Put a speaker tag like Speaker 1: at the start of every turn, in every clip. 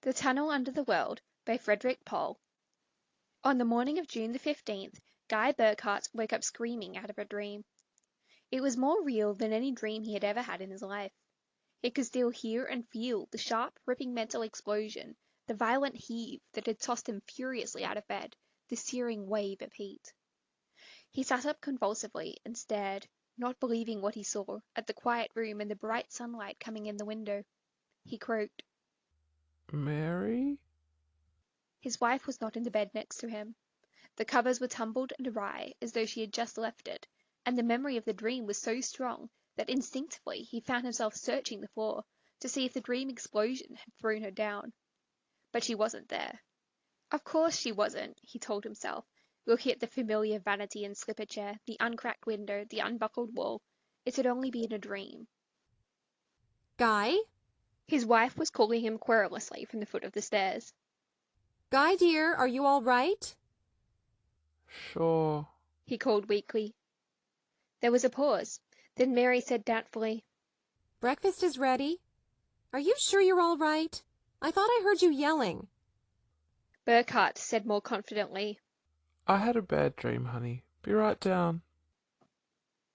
Speaker 1: The Tunnel Under the World by Frederik Pohl. On the morning of June the 15th, Guy Burkhart woke up screaming out of a dream. It was more real than any dream he had ever had in his life. He could still hear and feel the sharp, ripping mental explosion, the violent heave that had tossed him furiously out of bed, the searing wave of heat. He sat up convulsively and stared, not believing what he saw, at the quiet room and the bright sunlight coming in the window. He croaked.
Speaker 2: Mary?
Speaker 1: His wife was not in the bed next to him. The covers were tumbled and awry, as though she had just left it, and the memory of the dream was so strong that instinctively he found himself searching the floor to see if the dream explosion had thrown her down. But she wasn't there. Of course she wasn't, he told himself, looking at the familiar vanity and slipper chair, the uncracked window, the unbuckled wall. It had only been a dream.
Speaker 3: Guy?
Speaker 1: His wife was calling him querulously from the foot of the stairs.
Speaker 3: Guy, dear, are you all right?
Speaker 2: Sure.
Speaker 1: He called weakly. There was a pause. Then Mary said doubtfully,
Speaker 3: Breakfast is ready. Are you sure you're all right? I thought I heard you yelling.
Speaker 1: Burkhart said more confidently,
Speaker 2: I had a bad dream, honey. Be right down.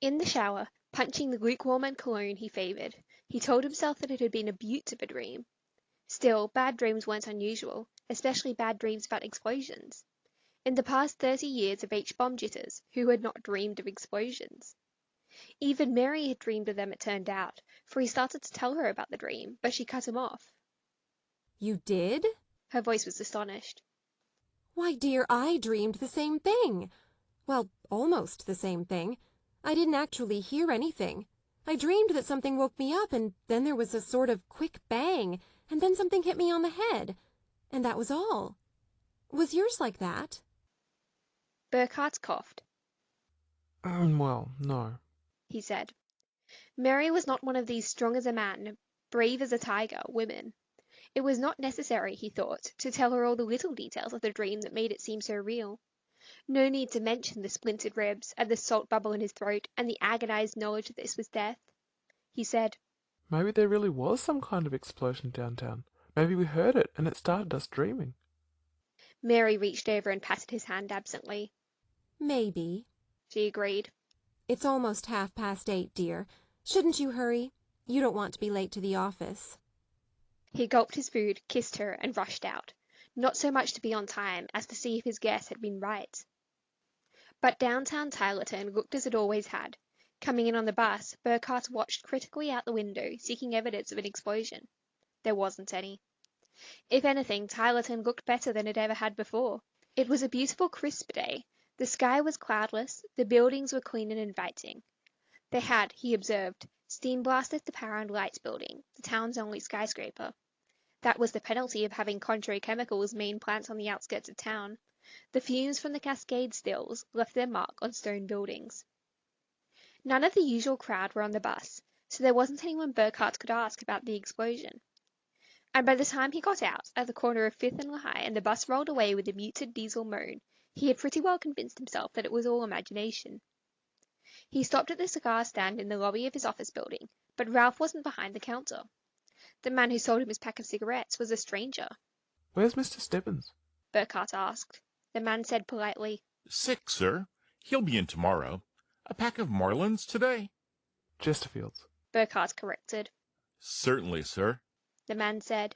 Speaker 1: In the shower, punching the lukewarm and cologne he favoured, he told himself that it had been a beaut of a dream. Still, bad dreams weren't unusual, especially bad dreams about explosions. In the past 30 years of H-bomb jitters, who had not dreamed of explosions? Even Mary had dreamed of them, it turned out, for he started to tell her about the dream, but she cut him off.
Speaker 3: You did?
Speaker 1: Her voice was astonished.
Speaker 3: Why, dear, I dreamed the same thing. Well, almost the same thing. I didn't actually hear anything. I dreamed that something woke me up, and then there was a sort of quick bang, and then something hit me on the head. And that was all. Was yours like that?
Speaker 1: Burkhart coughed.
Speaker 2: Well, no.
Speaker 1: He said. Mary was not one of these strong as a man, brave as a tiger women. It was not necessary, he thought, to tell her all the little details of the dream that made it seem so real. No need to mention the splintered ribs and the salt bubble in his throat and the agonized knowledge that this was death. He said,
Speaker 2: Maybe there really was some kind of explosion downtown. Maybe we heard it and it started us dreaming.
Speaker 1: Mary reached over and patted his hand absently.
Speaker 3: Maybe.
Speaker 1: She agreed.
Speaker 3: It's almost 8:30, dear. Shouldn't you hurry? You don't want to be late to the office.
Speaker 1: He gulped his food, kissed her, and rushed out, not so much to be on time as to see if his guess had been right. But downtown Tylerton looked as it always had. Coming in on the bus, Burkhart watched critically out the window, seeking evidence of an explosion. There wasn't any. If anything, Tylerton looked better than it ever had before. It was a beautiful, crisp day. The sky was cloudless, the buildings were clean and inviting. They had, he observed, steam blasted the Power and Light building, the town's only skyscraper. That was the penalty of having Contro Chemicals' main plant on the outskirts of town. The fumes from the Cascade stills left their mark on stone buildings. None of the usual crowd were on the bus, so there wasn't anyone Burkhart could ask about the explosion. And by the time he got out at the corner of Fifth and Lehigh and the bus rolled away with a muted diesel moan, he had pretty well convinced himself that it was all imagination. He stopped at the cigar stand in the lobby of his office building, but Ralph wasn't behind the counter. The man who sold him his pack of cigarettes was a stranger.
Speaker 2: Where's Mr. Stebbins?
Speaker 1: Burkhart asked. The man said politely,
Speaker 4: Sick, sir. He'll be in tomorrow. A pack of Marlins today?
Speaker 2: Chesterfield's.
Speaker 1: Burkhart corrected.
Speaker 4: Certainly, sir.
Speaker 1: The man said.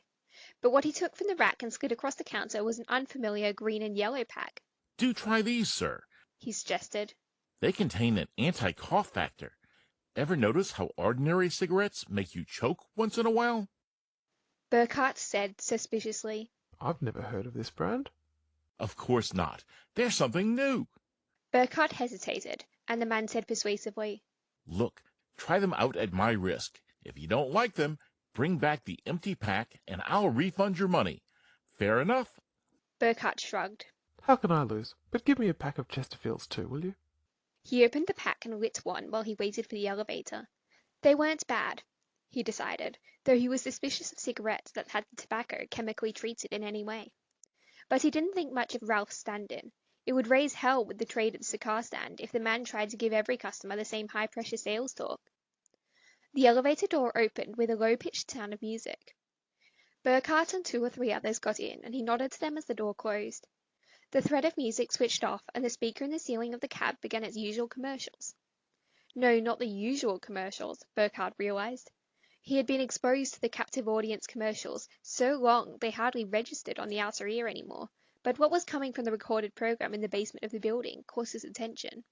Speaker 1: But what he took from the rack and slid across the counter was an unfamiliar green and yellow pack.
Speaker 4: Do try these, sir.
Speaker 1: He suggested.
Speaker 4: They contain an anti-cough factor. Ever notice how ordinary cigarettes make you choke once in a while?
Speaker 1: Burkhart said suspiciously.
Speaker 2: I've never heard of this brand.
Speaker 4: Of course not. They're something new.
Speaker 1: Burkhart hesitated, and the man said persuasively,
Speaker 4: Look, try them out at my risk. If you don't like them, bring back the empty pack and I'll refund your money. Fair enough?
Speaker 1: Burkhart shrugged.
Speaker 2: How can I lose? But give me a pack of Chesterfields too, will you?
Speaker 1: He opened the pack and lit one while he waited for the elevator. They weren't bad, he decided, though he was suspicious of cigarettes that had the tobacco chemically treated in any way. But he didn't think much of Ralph's stand-in. It would raise hell with the trade at the cigar stand if the man tried to give every customer the same high-pressure sales talk. The elevator door opened with a low-pitched sound of music. Burkhart and 2 or 3 others got in, and he nodded to them as the door closed. The thread of music switched off, and the speaker in the ceiling of the cab began its usual commercials. No, not the usual commercials, Burkhart realized. He had been exposed to the captive audience commercials so long they hardly registered on the outer ear anymore, but what was coming from the recorded program in the basement of the building caught his attention.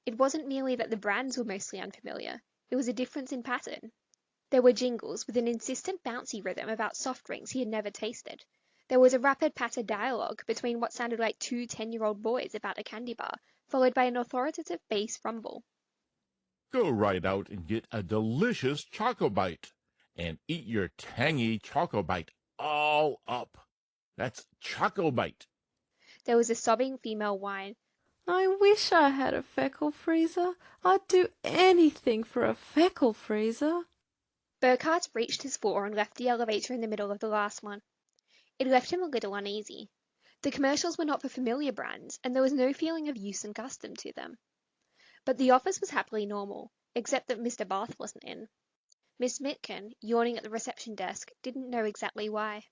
Speaker 1: It wasn't merely that the brands were mostly unfamiliar, it was a difference in pattern. There were jingles with an insistent bouncy rhythm about soft drinks he had never tasted. There was a rapid patter dialogue between what sounded like 2 10-year-old boys about a candy bar, followed by an authoritative bass rumble.
Speaker 4: Go right out and get a delicious Choco Bite and eat your tangy Choco Bite all up. That's Choco Bite.
Speaker 1: There was a sobbing female whine.
Speaker 5: I wish I had a feckle freezer. I'd do anything for a feckle freezer.
Speaker 1: Burkhart reached his floor and left the elevator in the middle of the last one. It left him a little uneasy. The commercials were not for familiar brands, and there was no feeling of use and custom to them. But the office was happily normal, except that Mr. Barth wasn't in. Miss Mitkin, yawning at the reception desk, didn't know exactly why.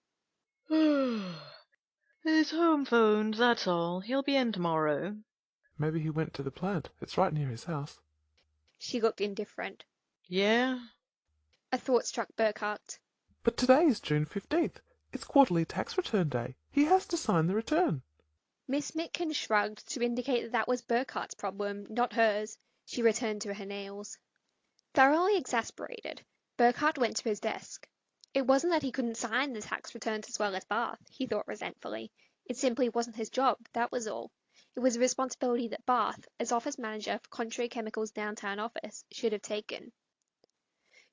Speaker 6: His home phoned, that's all. He'll be in tomorrow.
Speaker 2: Maybe he went to the plant. It's right near his house.
Speaker 1: She looked indifferent.
Speaker 6: Yeah?
Speaker 1: A thought struck Burkhart.
Speaker 2: But today is June 15th. It's quarterly tax return day. He has to sign the return.
Speaker 1: Miss Mitkin shrugged to indicate that was Burkhart's problem, not hers. She returned to her nails. Thoroughly exasperated, Burkhart went to his desk. It wasn't that he couldn't sign the tax returns as well as Barth, he thought resentfully. It simply wasn't his job, that was all. It was a responsibility that Barth, as office manager for Contrary Chemicals' downtown office, should have taken.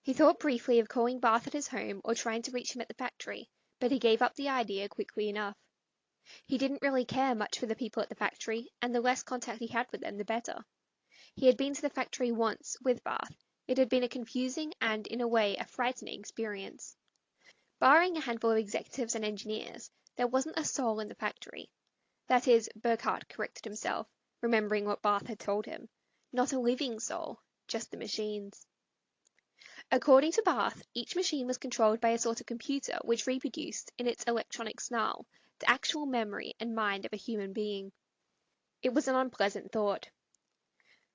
Speaker 1: He thought briefly of calling Barth at his home or trying to reach him at the factory, but he gave up the idea quickly enough. He didn't really care much for the people at the factory, and the less contact he had with them, the better. He had been to the factory once, with Barth. It had been a confusing and, in a way, a frightening experience. Barring a handful of executives and engineers, there wasn't a soul in the factory. That is, Burkhart corrected himself, remembering what Barth had told him. Not a living soul, just the machines. According to Barth, each machine was controlled by a sort of computer which reproduced, in its electronic snarl, the actual memory and mind of a human being. It was an unpleasant thought.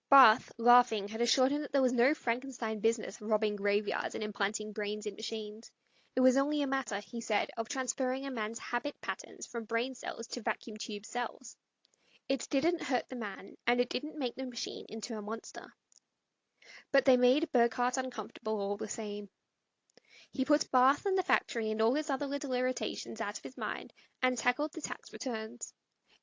Speaker 1: Barth, laughing, had assured him that there was no Frankenstein business robbing graveyards and implanting brains in machines. It was only a matter, he said, of transferring a man's habit patterns from brain cells to vacuum tube cells. It didn't hurt the man, and it didn't make the machine into a monster. But they made Burkhart uncomfortable all the same. He put Barth and the factory and all his other little irritations out of his mind and tackled the tax returns.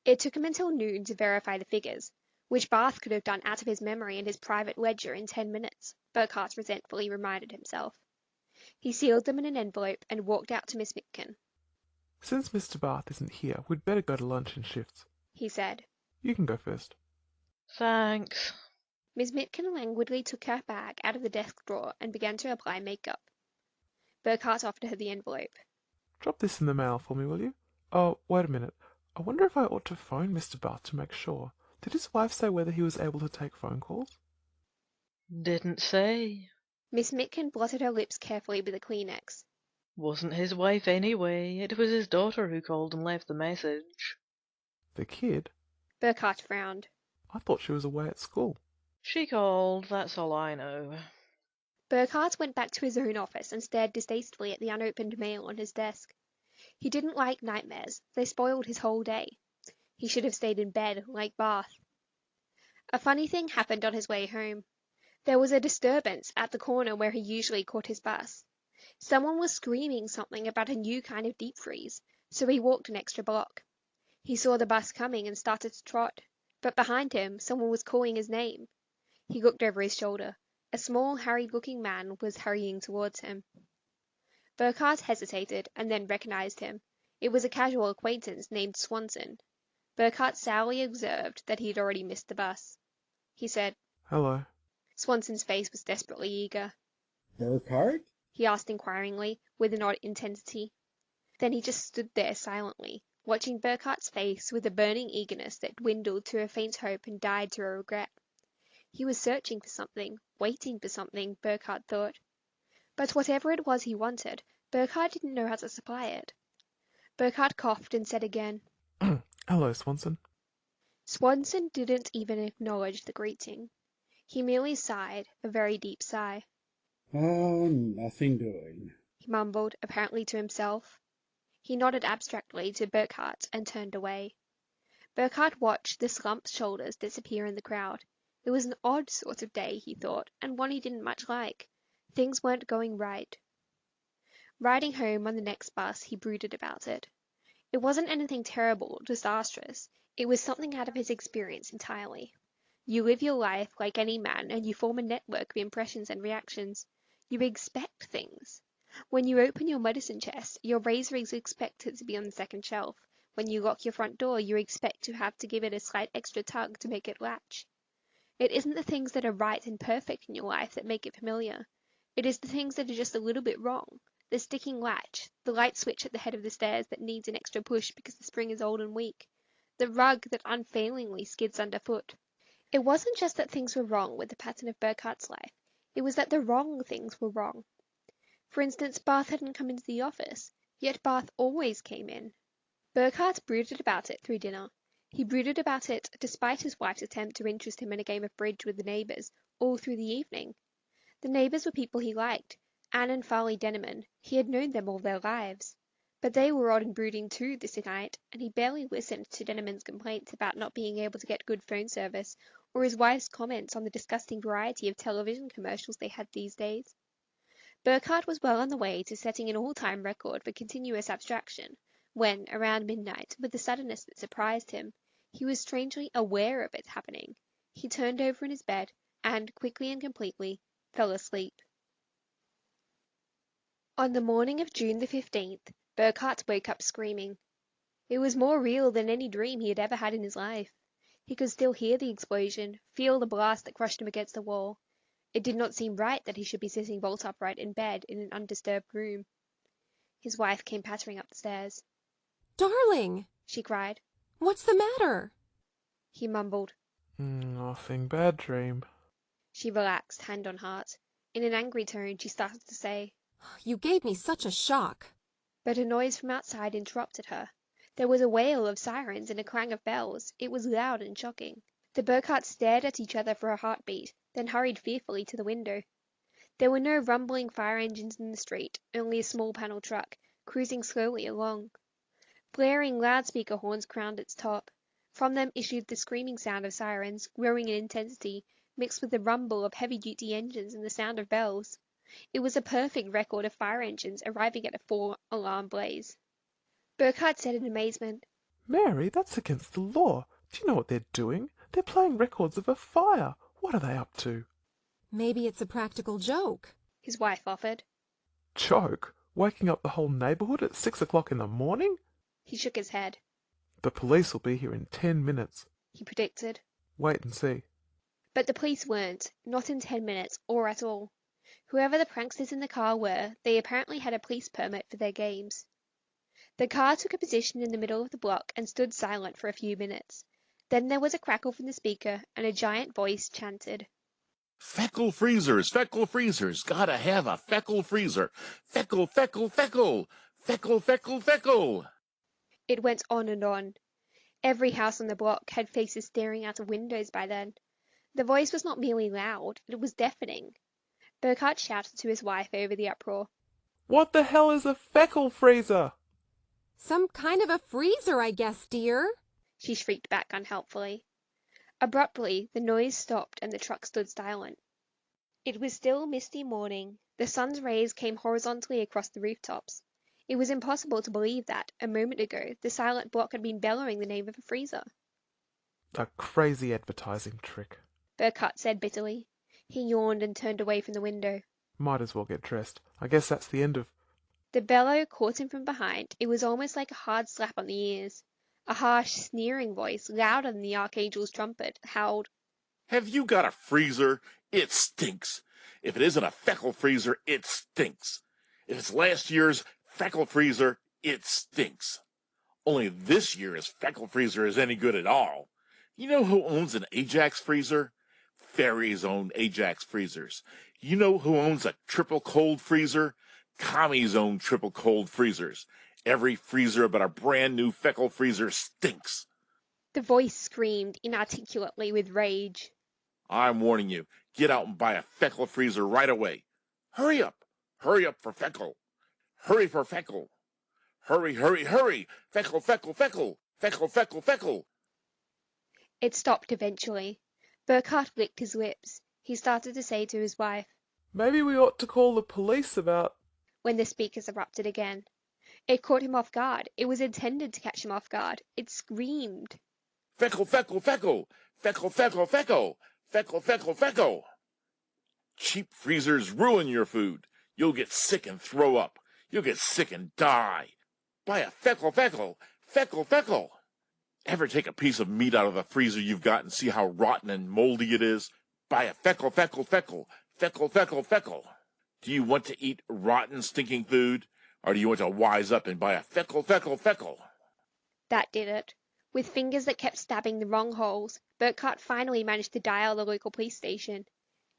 Speaker 1: It took him until noon to verify the figures, which Barth could have done out of his memory and his private ledger in 10 minutes, Burkhart resentfully reminded himself. He sealed them in an envelope and walked out to Miss Mitkin.
Speaker 2: Since Mr. Barth isn't here, we'd better go to lunch in shifts,
Speaker 1: He said.
Speaker 2: You can go first.
Speaker 6: Thanks.
Speaker 1: Miss Mitkin languidly took her bag out of the desk drawer and began to apply makeup. Burkhart offered her the envelope.
Speaker 2: Drop this in the mail for me, will you? Oh, wait a minute. I wonder if I ought to phone Mr. Barth to make sure. Did his wife say whether he was able to take phone calls?
Speaker 6: Didn't say.
Speaker 1: Miss Mitkin blotted her lips carefully with a Kleenex.
Speaker 6: Wasn't his wife anyway. It was his daughter who called and left the message.
Speaker 2: The kid?
Speaker 1: Burkhart frowned.
Speaker 2: I thought she was away at school.
Speaker 6: She called, that's all I know.
Speaker 1: Burkhart went back to his own office and stared distastefully at the unopened mail on his desk. He didn't like nightmares. They spoiled his whole day. He should have stayed in bed, like Barth. A funny thing happened on his way home. There was a disturbance at the corner where he usually caught his bus. Someone was screaming something about a new kind of deep freeze, so he walked an extra block. He saw the bus coming and started to trot, but behind him someone was calling his name. He looked over his shoulder. A small, harried-looking man was hurrying towards him. Burkhart hesitated and then recognized him. It was a casual acquaintance named Swanson. Burkhart sourly observed that he had already missed the bus. He said,
Speaker 2: Hello.
Speaker 1: Swanson's face was desperately eager.
Speaker 7: Burkhart?
Speaker 1: He asked inquiringly, with an odd intensity. Then he just stood there silently, watching Burkhart's face with a burning eagerness that dwindled to a faint hope and died to a regret. He was searching for something, waiting for something, Burkhart thought. But whatever it was he wanted, Burkhardt didn't know how to supply it. Burkhardt coughed and said again,
Speaker 2: Hello, Swanson.
Speaker 1: Swanson didn't even acknowledge the greeting. He merely sighed, a very deep sigh.
Speaker 7: Oh, nothing doing.
Speaker 1: He mumbled, apparently to himself. He nodded abstractly to Burkhardt and turned away. Burkhardt watched the slumped shoulders disappear in the crowd. It was an odd sort of day, he thought, and one he didn't much like. Things weren't going right. Riding home on the next bus, he brooded about it. It wasn't anything terrible or disastrous. It was something out of his experience entirely. You live your life like any man, and you form a network of impressions and reactions. You expect things. When you open your medicine chest, your razor is expected to be on the second shelf. When you lock your front door, you expect to have to give it a slight extra tug to make it latch. It isn't the things that are right and perfect in your life that make it familiar. It is the things that are just a little bit wrong. The sticking latch, the light switch at the head of the stairs that needs an extra push because the spring is old and weak, the rug that unfailingly skids underfoot. It wasn't just that things were wrong with the pattern of Burkhardt's life. It was that the wrong things were wrong. For instance, Bath hadn't come into the office, yet Bath always came in. Burkhardt brooded about it through dinner. He brooded about it despite his wife's attempt to interest him in a game of bridge with the neighbours all through the evening. The neighbours were people he liked. Anne and Farley Denneman, he had known them all their lives. But they were odd and brooding too this night, and he barely listened to Denneman's complaints about not being able to get good phone service, or his wife's comments on the disgusting variety of television commercials they had these days. Burkhardt was well on the way to setting an all-time record for continuous abstraction, when, around midnight, with a suddenness that surprised him, he was strangely aware of it happening. He turned over in his bed, and, quickly and completely, fell asleep. On the morning of June the 15th, Burkhardt woke up screaming. It was more real than any dream he had ever had in his life. He could still hear the explosion, feel the blast that crushed him against the wall. It did not seem right that he should be sitting bolt upright in bed in an undisturbed room. His wife came pattering up the stairs.
Speaker 3: Darling,
Speaker 1: She cried.
Speaker 3: what's the matter?
Speaker 1: He mumbled.
Speaker 2: Nothing, bad dream.
Speaker 1: She relaxed, hand on heart. In an angry tone, she started to say,
Speaker 3: You gave me such a shock.
Speaker 1: but a noise from outside interrupted her. There was a wail of sirens and a clang of bells. It was loud and shocking. The Burkhardts stared at each other for a heartbeat, then hurried fearfully to the window. There were no rumbling fire engines in the street, only a small panel truck, cruising slowly along. Blaring loudspeaker horns crowned its top. From them issued the screaming sound of sirens, growing in intensity, mixed with the rumble of heavy-duty engines and the sound of bells. It was a perfect record of fire engines arriving at a 4-alarm blaze. Burkhardt said in amazement,
Speaker 2: Mary, that's against the law. Do you know what they're doing? They're playing records of a fire. What are they up to?
Speaker 3: Maybe it's a practical joke.
Speaker 1: his wife offered.
Speaker 2: Joke? Waking up the whole neighbourhood at 6 o'clock in the morning?
Speaker 1: He shook his head.
Speaker 2: The police will be here in 10 minutes.
Speaker 1: He predicted.
Speaker 2: Wait and see.
Speaker 1: But the police weren't, not in 10 minutes, or at all. Whoever the pranksters in the car were, they apparently had a police permit for their games. The car took a position in the middle of the block and stood silent for a few minutes. Then there was a crackle from the speaker, and a giant voice chanted,
Speaker 4: Feckle freezers, feckle freezers, gotta have a feckle freezer. Feckle, feckle, feckle, feckle, feckle, feckle.
Speaker 1: It went on and on. Every house on the block had faces staring out of windows by then. The voice was not merely loud, it was deafening. Burkhardt shouted to his wife over the uproar.
Speaker 2: What the hell is a feckle freezer?
Speaker 3: Some kind of a freezer, I guess, dear.
Speaker 1: She shrieked back unhelpfully. Abruptly, the noise stopped and the truck stood silent. It was still misty morning. The sun's rays came horizontally across the rooftops. It was impossible to believe that, a moment ago, the silent block had been bellowing the name of a freezer.
Speaker 2: A crazy advertising trick.
Speaker 1: Burkhardt said bitterly. He yawned and turned away from the window.
Speaker 2: Might as well get dressed. I guess that's the end of...
Speaker 1: The bellow caught him from behind. It was almost like a hard slap on the ears. A harsh, sneering voice, louder than the archangel's trumpet, howled,
Speaker 4: Have you got a freezer? It stinks. If it isn't a feckle freezer, it stinks. If it's last year's feckle freezer, it stinks. Only this year's feckle freezer is any good at all. You know who owns an Ajax freezer? Fairies own Ajax freezers. You know who owns a triple cold freezer? Commies own triple cold freezers. Every freezer but a brand new Feckle freezer stinks.
Speaker 1: The voice screamed inarticulately with rage.
Speaker 4: I'm warning you, get out and buy a Feckle freezer right away. Hurry up! Hurry up for Feckle! Hurry for Feckle! Hurry, hurry, hurry! Feckle, Feckle, Feckle! Feckle, Feckle, Feckle!
Speaker 1: It stopped eventually. Burkhart licked his lips. He started to say to his wife,
Speaker 2: Maybe we ought to call the police about...
Speaker 1: when the speakers erupted again. It caught him off guard. It was intended to catch him off guard. It screamed.
Speaker 4: Feckle, Feckle, Feckle! Feckle, Feckle, Feckle! Feckle, Feckle, Feckle! Cheap freezers ruin your food. You'll get sick and throw up. You'll get sick and die. Buy a Feckle, Feckle! Feckle, Feckle! Ever take a piece of meat out of the freezer you've got and see how rotten and moldy it is? Buy a Feckle, Feckle, Feckle! Feckle, Feckle, Feckle! Do you want to eat rotten, stinking food? Or do you want to wise up and buy a Feckle, Feckle, Feckle?
Speaker 1: That did it. With fingers that kept stabbing the wrong holes, Burkhart finally managed to dial the local police station.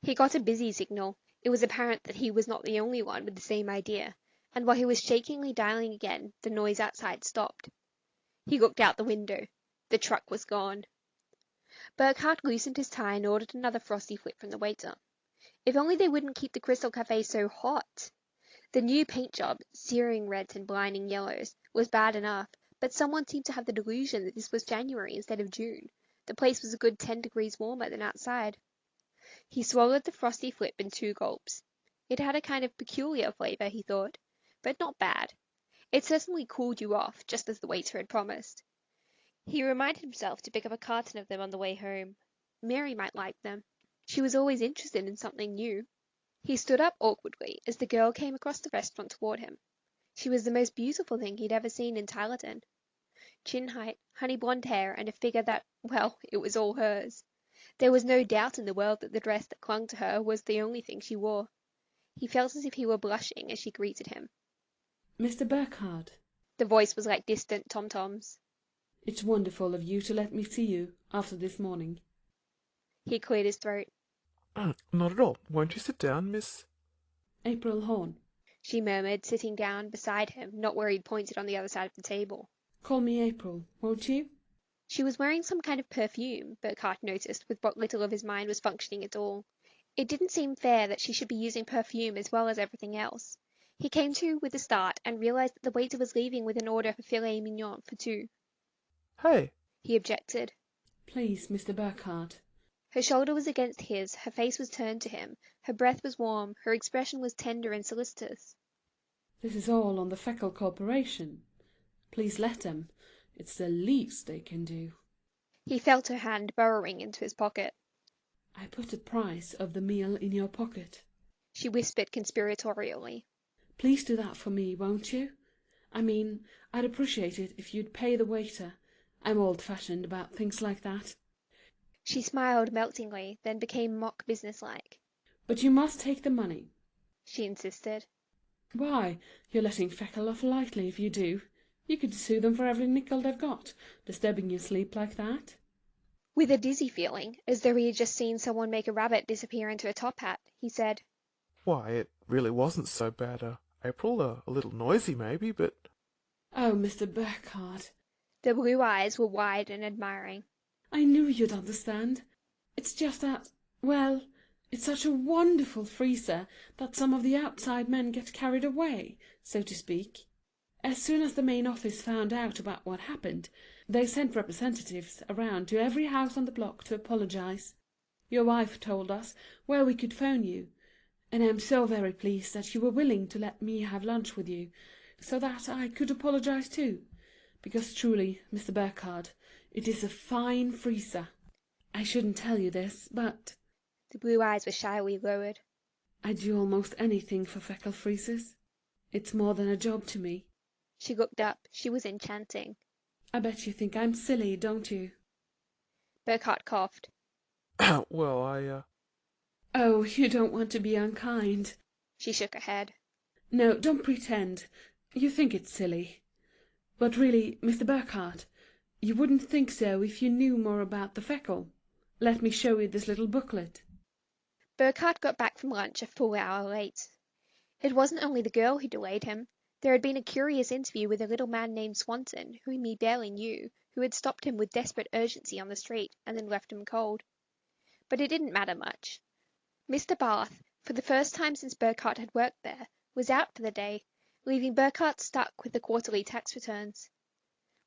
Speaker 1: He got a busy signal. It was apparent that he was not the only one with the same idea, and while he was shakingly dialing again, the noise outside stopped. He looked out the window. The truck was gone. Burkhart loosened his tie and ordered another frosty flip from the waiter. If only they wouldn't keep the Crystal Cafe so hot. The new paint job, searing reds and blinding yellows, was bad enough, but someone seemed to have the delusion that this was January instead of June. The place was a good 10 degrees warmer than outside. He swallowed the frosty flip in 2 gulps. It had a kind of peculiar flavour, he thought, but not bad. It certainly cooled you off, just as the waiter had promised. He reminded himself to pick up a carton of them on the way home. Mary might like them. She was always interested in something new. He stood up awkwardly as the girl came across the restaurant toward him. She was the most beautiful thing he'd ever seen in Tylerton. Chin height, honey blonde hair, and a figure that, well, it was all hers. There was no doubt in the world that the dress that clung to her was the only thing she wore. He felt as if he were blushing as she greeted him.
Speaker 8: Mr. Burkhart.
Speaker 1: The voice was like distant tom-toms.
Speaker 8: It's wonderful of you to let me see you after this morning.
Speaker 1: He cleared his throat.
Speaker 2: Not at all. Won't you sit down, Miss...
Speaker 8: April Horn.
Speaker 1: She murmured, sitting down beside him, not where he'd pointed on the other side of the table.
Speaker 8: Call me April, won't you?
Speaker 1: She was wearing some kind of perfume, Burkhart noticed, with what little of his mind was functioning at all. It didn't seem fair that she should be using perfume as well as everything else. He came to with a start and realized that the waiter was leaving with an order for filet mignon for 2.
Speaker 2: Hey!
Speaker 1: He objected.
Speaker 8: Please, Mr. Burkhart.
Speaker 1: Her shoulder was against his, her face was turned to him, her breath was warm, her expression was tender and solicitous.
Speaker 8: This is all on the Feckle Corporation. Please let them. It's the least they can do.
Speaker 1: He felt her hand burrowing into his pocket.
Speaker 8: I put the price of the meal in your pocket.
Speaker 1: She whispered conspiratorially.
Speaker 8: Please do that for me, won't you? I mean, I'd appreciate it if you'd pay the waiter. I'm old-fashioned about things like that.
Speaker 1: She smiled meltingly, then became mock businesslike.
Speaker 8: But you must take the money.
Speaker 1: She insisted.
Speaker 8: Why, you're letting Feckle off lightly if you do. You could sue them for every nickel they've got, disturbing your sleep like that.
Speaker 1: With a dizzy feeling, as though he had just seen someone make a rabbit disappear into a top hat, he said,
Speaker 2: Why, it really wasn't so bad, April. A little noisy, maybe, but...
Speaker 8: Oh, Mr. Burkhart.
Speaker 1: The blue eyes were wide and admiring.
Speaker 8: I knew you'd understand. It's just that, well, it's such a wonderful freezer that some of the outside men get carried away, so to speak. As soon as the main office found out about what happened, they sent representatives around to every house on the block to apologize. Your wife told us where we could phone you, and I'm so very pleased that you were willing to let me have lunch with you, so that I could apologize too, because truly, Mr. Burkhart, it is a fine freezer. I shouldn't tell you this, but...
Speaker 1: The blue eyes were shyly lowered.
Speaker 8: I'd do almost anything for Feckle freezers. It's more than a job to me.
Speaker 1: She looked up. She was enchanting.
Speaker 8: I bet you think I'm silly, don't you?
Speaker 1: Burkhart coughed.
Speaker 2: Well,
Speaker 8: Oh, you don't want to be unkind.
Speaker 1: She shook her head.
Speaker 8: No, don't pretend. You think it's silly. But really, Mr. Burkhart, you wouldn't think so if you knew more about the Feckle. Let me show you this little booklet.
Speaker 1: Burkhart got back from lunch a full hour late. It wasn't only the girl who delayed him. There had been a curious interview with a little man named Swanson, whom he barely knew, who had stopped him with desperate urgency on the street and then left him cold. But it didn't matter much. Mr. Bath, for the first time since Burkhart had worked there, was out for the day, leaving Burkhart stuck with the quarterly tax returns.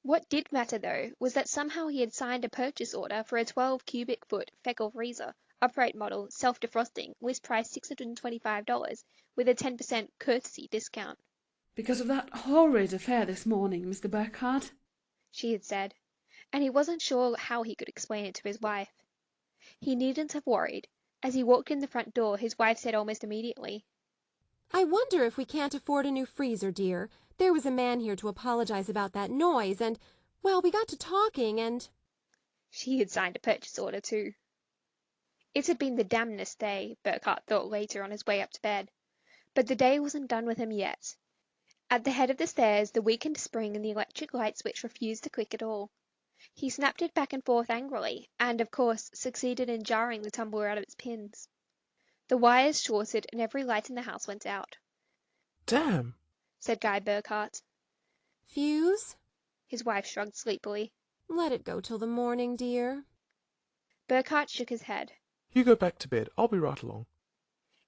Speaker 1: What did matter, though, was that somehow he had signed a purchase order for a 12-cubic-foot Feckle freezer, upright model, self-defrosting, list price $625, with a 10% courtesy discount.
Speaker 8: Because of that horrid affair this morning, Mr. Burkhart,
Speaker 1: she had said, and he wasn't sure how he could explain it to his wife. He needn't have worried. As he walked in the front door, his wife said almost immediately,
Speaker 3: I wonder if we can't afford a new freezer, dear. There was a man here to apologize about that noise, and, well, we got to talking, and...
Speaker 1: She had signed a purchase order, too. It had been the damnedest day, Burkhart thought later on his way up to bed. But the day wasn't done with him yet. At the head of the stairs, the weakened spring in the electric light switch refused to click at all. He snapped it back and forth angrily, and, of course, succeeded in jarring the tumbler out of its pins. The wires shorted and every light in the house went out.
Speaker 2: Damn,
Speaker 1: said Guy Burkhart.
Speaker 3: Fuse?
Speaker 1: His wife shrugged sleepily.
Speaker 3: Let it go till the morning, dear.
Speaker 1: Burkhart shook his head.
Speaker 2: You go back to bed. I'll be right along.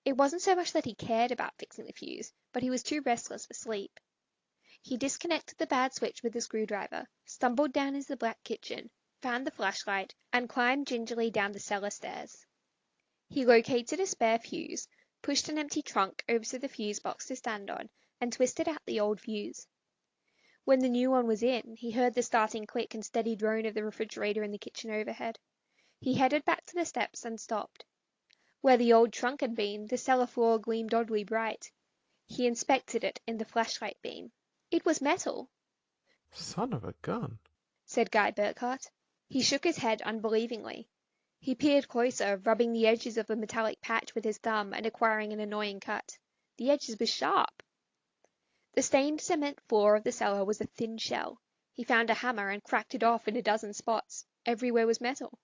Speaker 1: It wasn't so much that he cared about fixing the fuse, but he was too restless for sleep. He disconnected the bad switch with a screwdriver, stumbled down into the black kitchen, found the flashlight, and climbed gingerly down the cellar stairs. He located a spare fuse, pushed an empty trunk over to the fuse box to stand on, and twisted out the old fuse. When the new one was in, he heard the starting click and steady drone of the refrigerator in the kitchen overhead. He headed back to the steps and stopped. Where the old trunk had been, the cellar floor gleamed oddly bright. He inspected it in the flashlight beam. It was metal.
Speaker 2: Son of a gun,
Speaker 1: said Guy Burkhart. He shook his head unbelievingly. He peered closer, rubbing the edges of the metallic patch with his thumb and acquiring an annoying cut. The edges were sharp. The stained cement floor of the cellar was a thin shell. He found a hammer and cracked it off in a dozen spots. Everywhere was metal.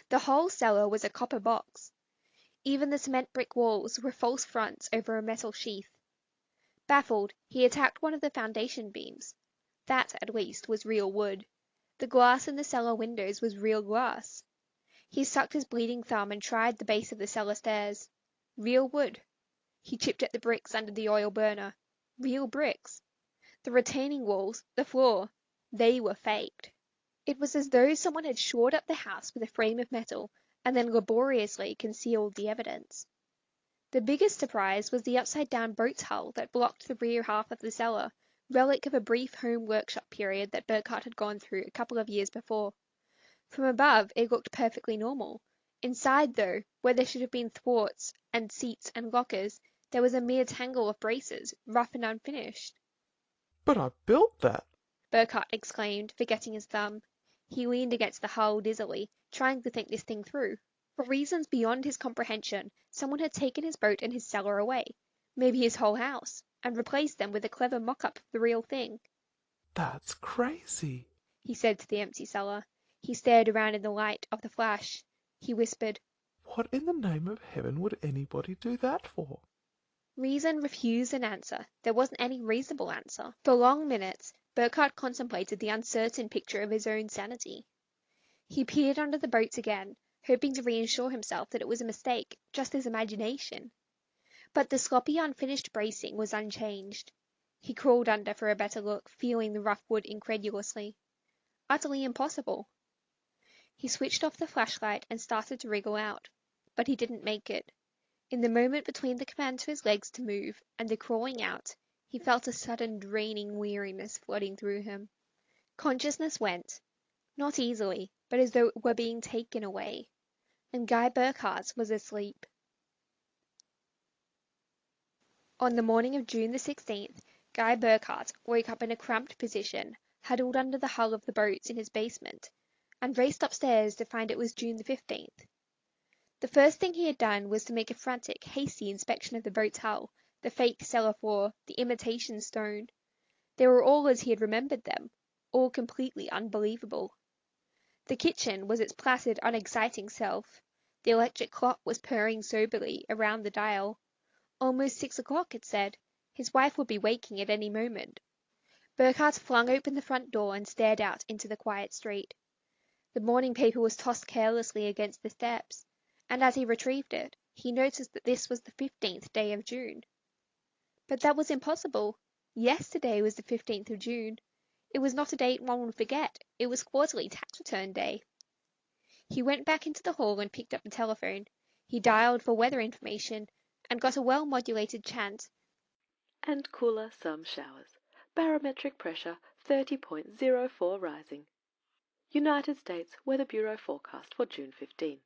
Speaker 1: The whole cellar was a copper box. Even the cement brick walls were false fronts over a metal sheath. Baffled, he attacked one of the foundation beams. That, at least, was real wood. The glass in the cellar windows was real glass. He sucked his bleeding thumb and tried the base of the cellar stairs. Real wood. He chipped at the bricks under the oil burner. Real bricks. The retaining walls, the floor, they were faked. It was as though someone had shored up the house with a frame of metal and then laboriously concealed the evidence. The biggest surprise was the upside-down boat's hull that blocked the rear half of the cellar, relic of a brief home workshop period that Burkhart had gone through a couple of years before. From above, it looked perfectly normal. Inside, though, where there should have been thwarts and seats and lockers, there was a mere tangle of braces, rough and unfinished.
Speaker 2: But I built that,
Speaker 1: Burkhart exclaimed, forgetting his thumb. He leaned against the hull dizzily, trying to think this thing through. For reasons beyond his comprehension, someone had taken his boat and his cellar away, maybe his whole house, and replaced them with a clever mock-up of the real thing.
Speaker 2: That's crazy,
Speaker 1: he said to the empty cellar. He stared around in the light of the flash. He whispered,
Speaker 2: What in the name of heaven would anybody do that for?
Speaker 1: Reason refused an answer. There wasn't any reasonable answer. For long minutes, Burkhart contemplated the uncertain picture of his own sanity. He peered under the boats again, hoping to reassure himself that it was a mistake, just his imagination. But the sloppy, unfinished bracing was unchanged. He crawled under for a better look, feeling the rough wood incredulously. Utterly impossible. He switched off the flashlight and started to wriggle out, but he didn't make it. In the moment between the command to his legs to move and the crawling out, he felt a sudden draining weariness flooding through him. Consciousness went, not easily, but as though it were being taken away, and Guy Burkhart was asleep. On the morning of June the 16th, Guy Burkhart woke up in a cramped position, huddled under the hull of the boats in his basement, and raced upstairs to find it was June the 15th. The first thing he had done was to make a frantic, hasty inspection of the boat's hull, the fake cellar floor, the imitation stone. They were all as he had remembered them, all completely unbelievable. The kitchen was its placid, unexciting self. The electric clock was purring soberly around the dial. Almost 6 o'clock, it said. His wife would be waking at any moment. Burkhart flung open the front door and stared out into the quiet street. The morning paper was tossed carelessly against the steps, and as he retrieved it, he noticed that this was the 15th day of June. But that was impossible. Yesterday was the 15th of June. It was not a date one would forget. It was quarterly tax return day. He went back into the hall and picked up the telephone. He dialed for weather information and got a well-modulated chant.
Speaker 9: And cooler some showers. Barometric pressure 30.04 rising. United States Weather Bureau forecast for June 15.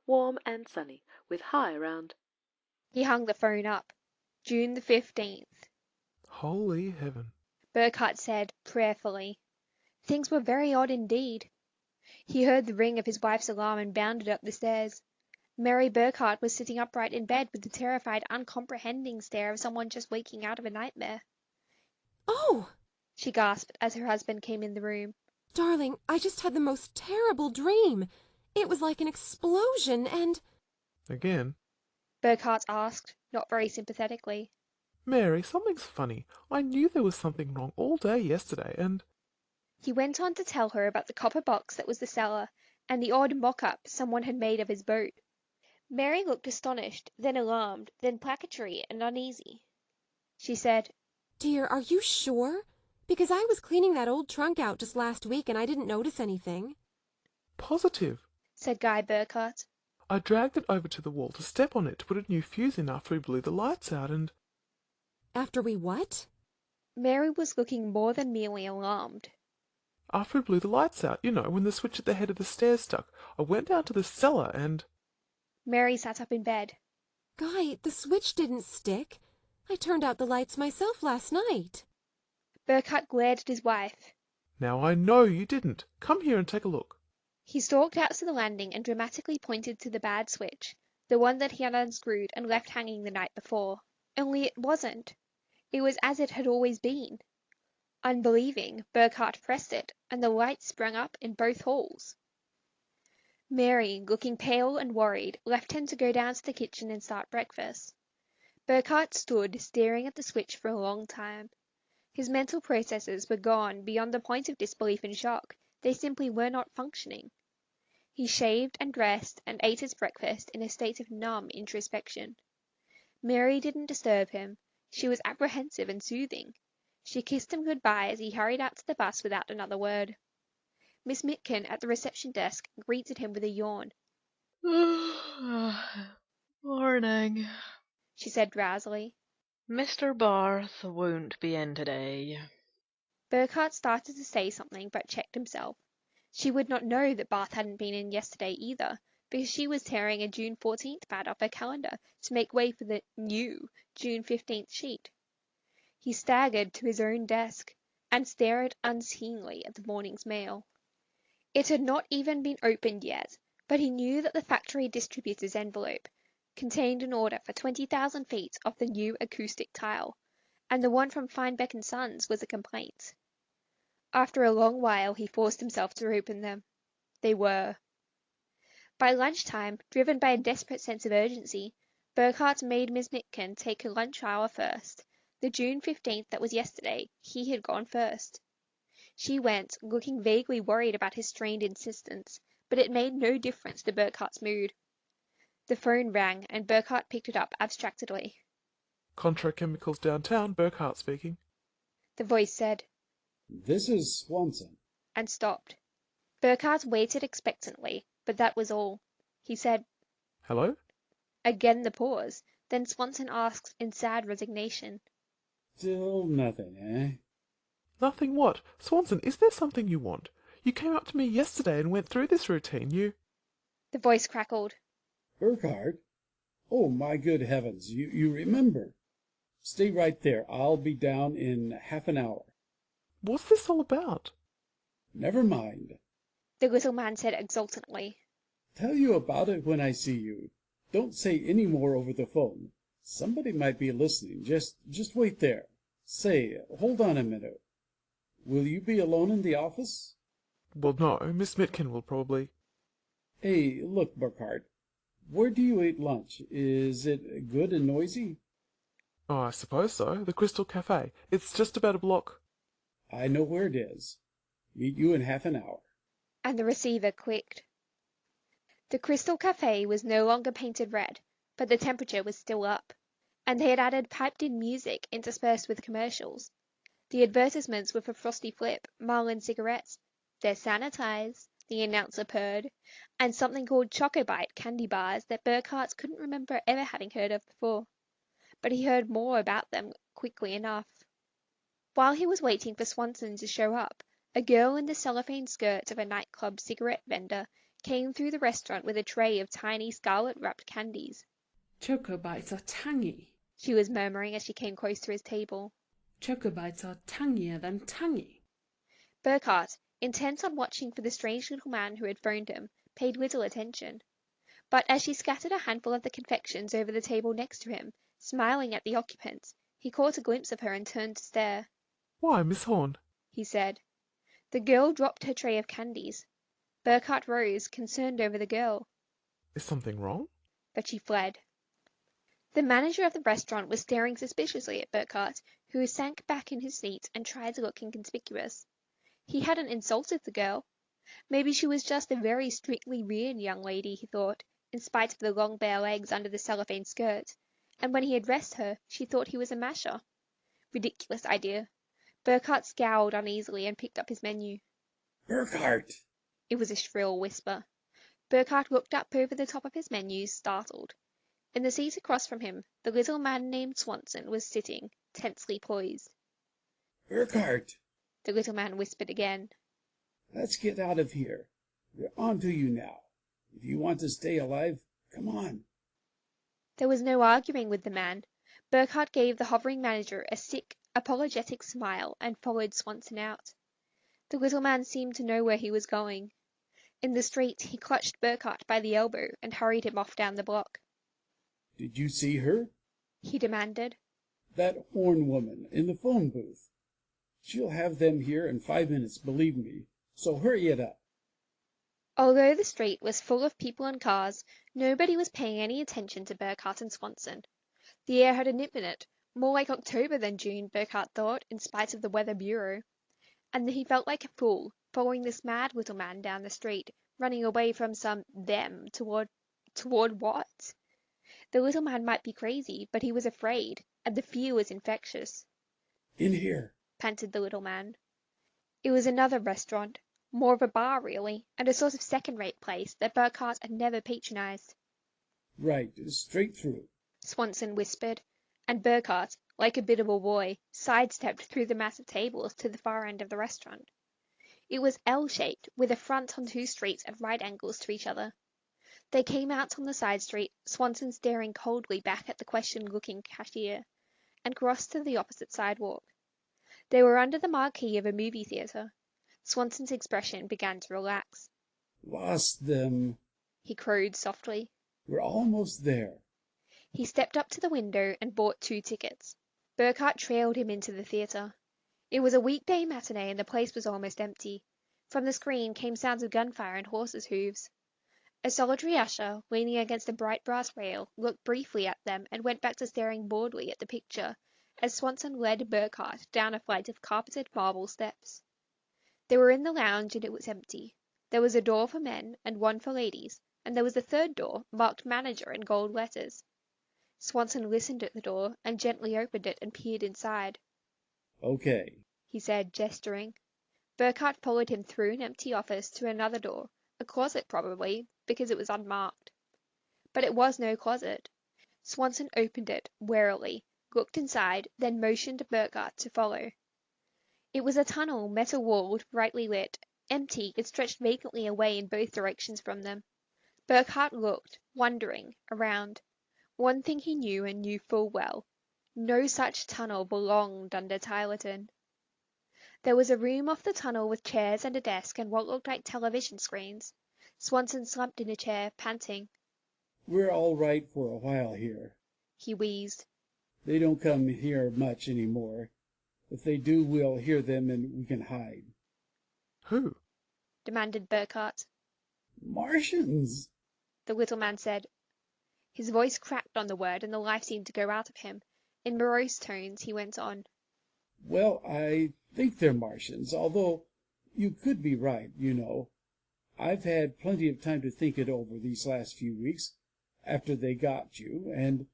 Speaker 9: Warm and sunny, with high around.
Speaker 1: He hung the phone up. June the 15th.
Speaker 2: Holy heaven.
Speaker 1: Burkhart said prayerfully. Things were very odd indeed. He heard the ring of his wife's alarm and bounded up the stairs. Mary Burkhart was sitting upright in bed with the terrified, uncomprehending stare of someone just waking out of a nightmare.
Speaker 3: Oh!
Speaker 1: She gasped as her husband came in the room.
Speaker 3: Darling, I just had the most terrible dream. It was like an explosion and...
Speaker 2: Again?
Speaker 1: Burkhart asked, not very sympathetically.
Speaker 2: Mary, something's funny. I knew there was something wrong all day yesterday, and...
Speaker 1: He went on to tell her about the copper box that was the cellar, and the odd mock-up someone had made of his boat. Mary looked astonished, then alarmed, then placatory and uneasy. She said,
Speaker 3: Dear, are you sure? Because I was cleaning that old trunk out just last week and I didn't notice anything.
Speaker 2: Positive,
Speaker 1: said Guy Burkhart.
Speaker 2: I dragged it over to the wall to step on it to put a new fuse in after we blew the lights out and...
Speaker 3: After we what?
Speaker 1: Mary was looking more than merely alarmed.
Speaker 2: After we blew the lights out, you know, when the switch at the head of the stairs stuck, I went down to the cellar and...
Speaker 1: Mary sat up in bed.
Speaker 3: Guy, the switch didn't stick. I turned out the lights myself last night.
Speaker 1: Burkhart glared at his wife.
Speaker 2: Now I know you didn't. Come here and take a look.
Speaker 1: He stalked out to the landing and dramatically pointed to the bad switch, the one that he had unscrewed and left hanging the night before. Only it wasn't. It was as it had always been. Unbelieving, Burkhart pressed it, and the light sprang up in both halls. Mary, looking pale and worried, left him to go down to the kitchen and start breakfast. Burkhart stood staring at the switch for a long time. His mental processes were gone beyond the point of disbelief and shock. They simply were not functioning. He shaved and dressed and ate his breakfast in a state of numb introspection. Mary didn't disturb him. She was apprehensive and soothing. She kissed him good-bye as he hurried out to the bus without another word. Miss Mitkin at the reception desk greeted him with a yawn.
Speaker 6: Morning.
Speaker 1: She said drowsily.
Speaker 6: Mr. Barth won't be in today.
Speaker 1: Burkhart started to say something but checked himself. She would not know that Barth hadn't been in yesterday either, because she was tearing a June 14th pad off her calendar to make way for the new June 15th sheet. He staggered to his own desk and stared unseeingly at the morning's mail. It had not even been opened yet, but he knew that the factory distributor's envelope contained an order for 20,000 feet of the new acoustic tile, and the one from Feinbeck & Sons was a complaint. After a long while he forced himself to open them. They were. By lunchtime, driven by a desperate sense of urgency, Burkhart made Miss Mitkin take her lunch hour first. The June 15th that was yesterday, he had gone first. She went, looking vaguely worried about his strained insistence, but it made no difference to Burkhart's mood. The phone rang, and Burkhart picked it up abstractedly.
Speaker 2: Contra Chemicals downtown, Burkhart speaking.
Speaker 1: The voice said,
Speaker 7: This is Swanson.
Speaker 1: And stopped. Burkhart waited expectantly, but that was all. He said,
Speaker 2: Hello?
Speaker 1: Again the pause. Then Swanson asked in sad resignation,
Speaker 7: Still nothing, eh?
Speaker 2: Nothing what? Swanson, is there something you want? You came up to me yesterday and went through this routine.
Speaker 1: The voice crackled.
Speaker 7: Burkhart? Oh, my good heavens, you remember. Stay right there. I'll be down in half an hour.
Speaker 2: What's this all about?
Speaker 7: Never mind.
Speaker 1: The little man said exultantly.
Speaker 7: Tell you about it when I see you. Don't say any more over the phone. Somebody might be listening. Just wait there. Say, hold on a minute. Will you be alone in the office?
Speaker 2: Well, no. Miss Mitkin will probably...
Speaker 7: Hey, look, Burkhart. Where do you eat lunch? Is it good and noisy?
Speaker 2: Oh, I suppose so. The Crystal Cafe. It's just about a block.
Speaker 7: I know where it is. Meet you in half an hour.
Speaker 1: And the receiver clicked. The Crystal Cafe was no longer painted red, but the temperature was still up, and they had added piped-in music interspersed with commercials. The advertisements were for Frosty Flip, Marlin cigarettes. They're sanitized, the announcer purred, and something called Chocobite candy bars that Burkhart couldn't remember ever having heard of before. But he heard more about them quickly enough. While he was waiting for Swanson to show up, a girl in the cellophane skirts of a nightclub cigarette vendor came through the restaurant with a tray of tiny scarlet-wrapped candies.
Speaker 8: Chocobites are tangy.
Speaker 1: She was murmuring as she came close to his table.
Speaker 8: Chocobites are tangier than tangy.
Speaker 1: Burkhart, intent on watching for the strange little man who had phoned him, paid little attention. But as she scattered a handful of the confections over the table next to him, smiling at the occupants, he caught a glimpse of her and turned to stare.
Speaker 2: Why, Miss Horn?
Speaker 1: He said. The girl dropped her tray of candies. Burkhart rose, concerned over the girl.
Speaker 2: Is something wrong?
Speaker 1: But she fled. The manager of the restaurant was staring suspiciously at Burkhart, who sank back in his seat and tried to look inconspicuous. He hadn't insulted the girl. Maybe she was just a very strictly reared young lady, he thought, in spite of the long bare legs under the cellophane skirt, and when he addressed her, she thought he was a masher. Ridiculous idea. Burkhart scowled uneasily and picked up his menu.
Speaker 7: Burkhart!
Speaker 1: It was a shrill whisper. Burkhart looked up over the top of his menu, startled. In the seat across from him, the little man named Swanson was sitting, tensely poised.
Speaker 7: Burkhart!
Speaker 1: The little man whispered again.
Speaker 7: Let's get out of here. We're on to you now. If you want to stay alive, come on.
Speaker 1: There was no arguing with the man. Burkhart gave the hovering manager a sick, apologetic smile and followed Swanson out. The little man seemed to know where he was going. In the street, he clutched Burkhart by the elbow and hurried him off down the block.
Speaker 7: Did you see her?
Speaker 1: He demanded.
Speaker 7: That Horn woman in the phone booth. She'll have them here in 5 minutes, believe me. So hurry it up.
Speaker 1: Although the street was full of people and cars, nobody was paying any attention to Burkhart and Swanson. The air had a nip in it, more like October than June, Burkhart thought, in spite of the Weather Bureau. And he felt like a fool, following this mad little man down the street, running away from some them toward what? The little man might be crazy, but he was afraid, and the fear was infectious.
Speaker 7: In here,
Speaker 1: panted the little man. It was another restaurant, more of a bar really, and a sort of second-rate place that Burkhart had never patronized.
Speaker 7: Right, straight through,
Speaker 1: Swanson whispered, and Burkhart, like a bit of a boy, sidestepped through the mass of tables to the far end of the restaurant. It was L-shaped, with a front on 2 streets at right angles to each other. They came out on the side street, Swanson staring coldly back at the questioned-looking cashier, and crossed to the opposite sidewalk. They were under the marquee of a movie theater. Swanson's expression began to relax.
Speaker 7: Lost them,
Speaker 1: he crowed softly.
Speaker 7: We're almost there.
Speaker 1: He stepped up to the window and bought 2 tickets. Burkhart trailed him into the theater. It was a weekday matinee and the place was almost empty. From the screen came sounds of gunfire and horses' hooves. A solitary usher, leaning against a bright brass rail, looked briefly at them and went back to staring boredly at the picture, as Swanson led Burkhart down a flight of carpeted marble steps. They were in the lounge and it was empty. There was a door for men and one for ladies, and there was a third door, marked manager in gold letters. Swanson listened at the door and gently opened it and peered inside.
Speaker 7: Okay,
Speaker 1: he said, gesturing. Burkhart followed him through an empty office to another door, a closet probably, because it was unmarked. But it was no closet. Swanson opened it warily, looked inside, then motioned Burkhart to follow. It was a tunnel, metal-walled, brightly lit. Empty, it stretched vacantly away in both directions from them. Burkhart looked, wondering, around. One thing he knew and knew full well. No such tunnel belonged under Tylerton. There was a room off the tunnel with chairs and a desk and what looked like television screens. Swanson slumped in a chair, panting.
Speaker 7: We're all right for a while here,
Speaker 1: he wheezed.
Speaker 7: They don't come here much anymore. If they do, we'll hear them and we can hide.
Speaker 2: Who?
Speaker 1: demanded Burkhart.
Speaker 7: Martians,
Speaker 1: the little man said. His voice cracked on the word and the life seemed to go out of him. In morose tones he went on.
Speaker 7: Well, I think they're Martians, although you could be right, you know. I've had plenty of time to think it over these last few weeks after they got you, and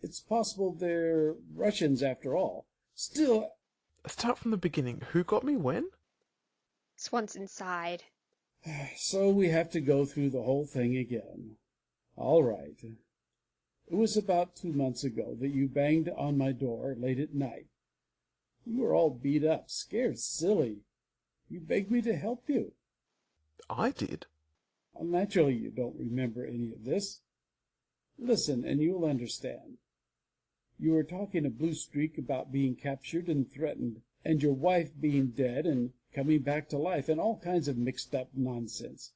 Speaker 7: it's possible they're Russians after all. Still,
Speaker 2: Start from the beginning. Who got me when?
Speaker 1: Swanson sighed.
Speaker 7: so we have to go through the whole thing again. All right. It was about 2 months ago that you banged on my door late at night. You were all beat up, scared silly. You begged me to help you.
Speaker 2: I did.
Speaker 7: Naturally, you don't remember any of this. Listen, and you'll understand. You were talking a blue streak about being captured and threatened, and your wife being dead and coming back to life, and all kinds of mixed up nonsense.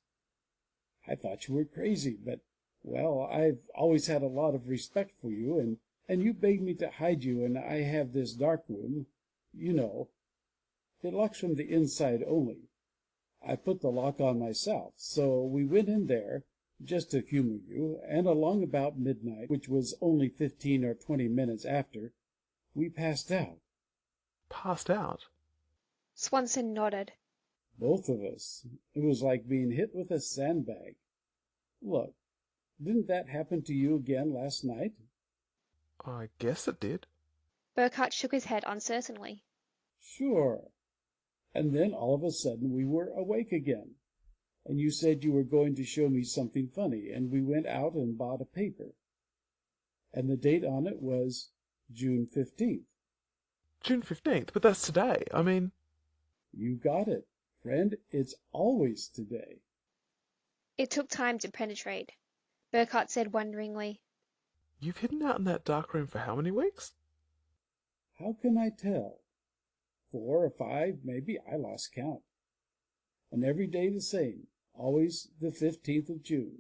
Speaker 7: I thought you were crazy, but, well, I've always had a lot of respect for you, and you begged me to hide you, and I have this dark room, you know. It locks from the inside only. I put the lock on myself, so we went in there, just to humor you, and along about midnight, which was only 15 or 20 minutes after, we passed out.
Speaker 2: Passed out?
Speaker 1: Swanson nodded.
Speaker 7: Both of us. It was like being hit with a sandbag. Look, didn't that happen to you again last night?
Speaker 2: I guess it did.
Speaker 1: Burkhart shook his head uncertainly.
Speaker 7: Sure. And then all of a sudden we were awake again. And you said you were going to show me something funny, and we went out and bought a paper. And the date on it was June 15th.
Speaker 2: June 15th? But that's today. I mean...
Speaker 7: You got it. Friend, it's always today.
Speaker 1: It took time to penetrate. Burkhart said wonderingly.
Speaker 2: You've hidden out in that dark room for how many weeks?
Speaker 7: How can I tell? 4 or 5, maybe. I lost count. And every day the same. Always the 15th of June.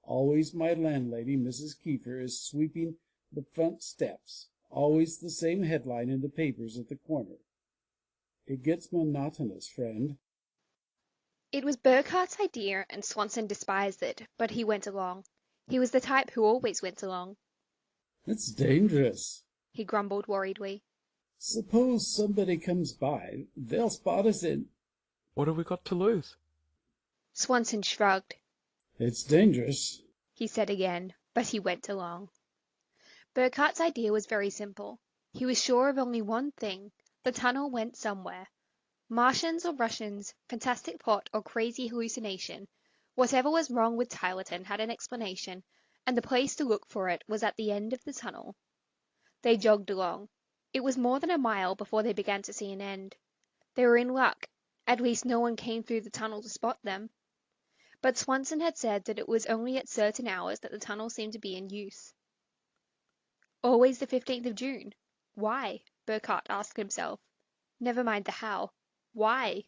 Speaker 7: Always my landlady, Mrs. Kiefer, is sweeping the front steps. Always the same headline in the papers at the corner. It gets monotonous, friend.
Speaker 1: It was Burkhart's idea, and Swanson despised it, but he went along. He was the type who always went along.
Speaker 7: It's dangerous,
Speaker 1: he grumbled worriedly.
Speaker 7: Suppose somebody comes by. They'll spot us in...
Speaker 2: What have we got to lose?
Speaker 1: Swanson shrugged.
Speaker 7: It's dangerous,
Speaker 1: he said again, but he went along. Burkhart's idea was very simple. He was sure of only one thing. The tunnel went somewhere. Martians or Russians, fantastic plot or crazy hallucination, whatever was wrong with Tylerton had an explanation, and the place to look for it was at the end of the tunnel. They jogged along. It was more than a mile before they began to see an end. They were in luck. At least no one came through the tunnel to spot them. But Swanson had said that it was only at certain hours that the tunnel seemed to be in use. Always the 15th of June. Why? Burkhart asked himself. Never mind the how. Why?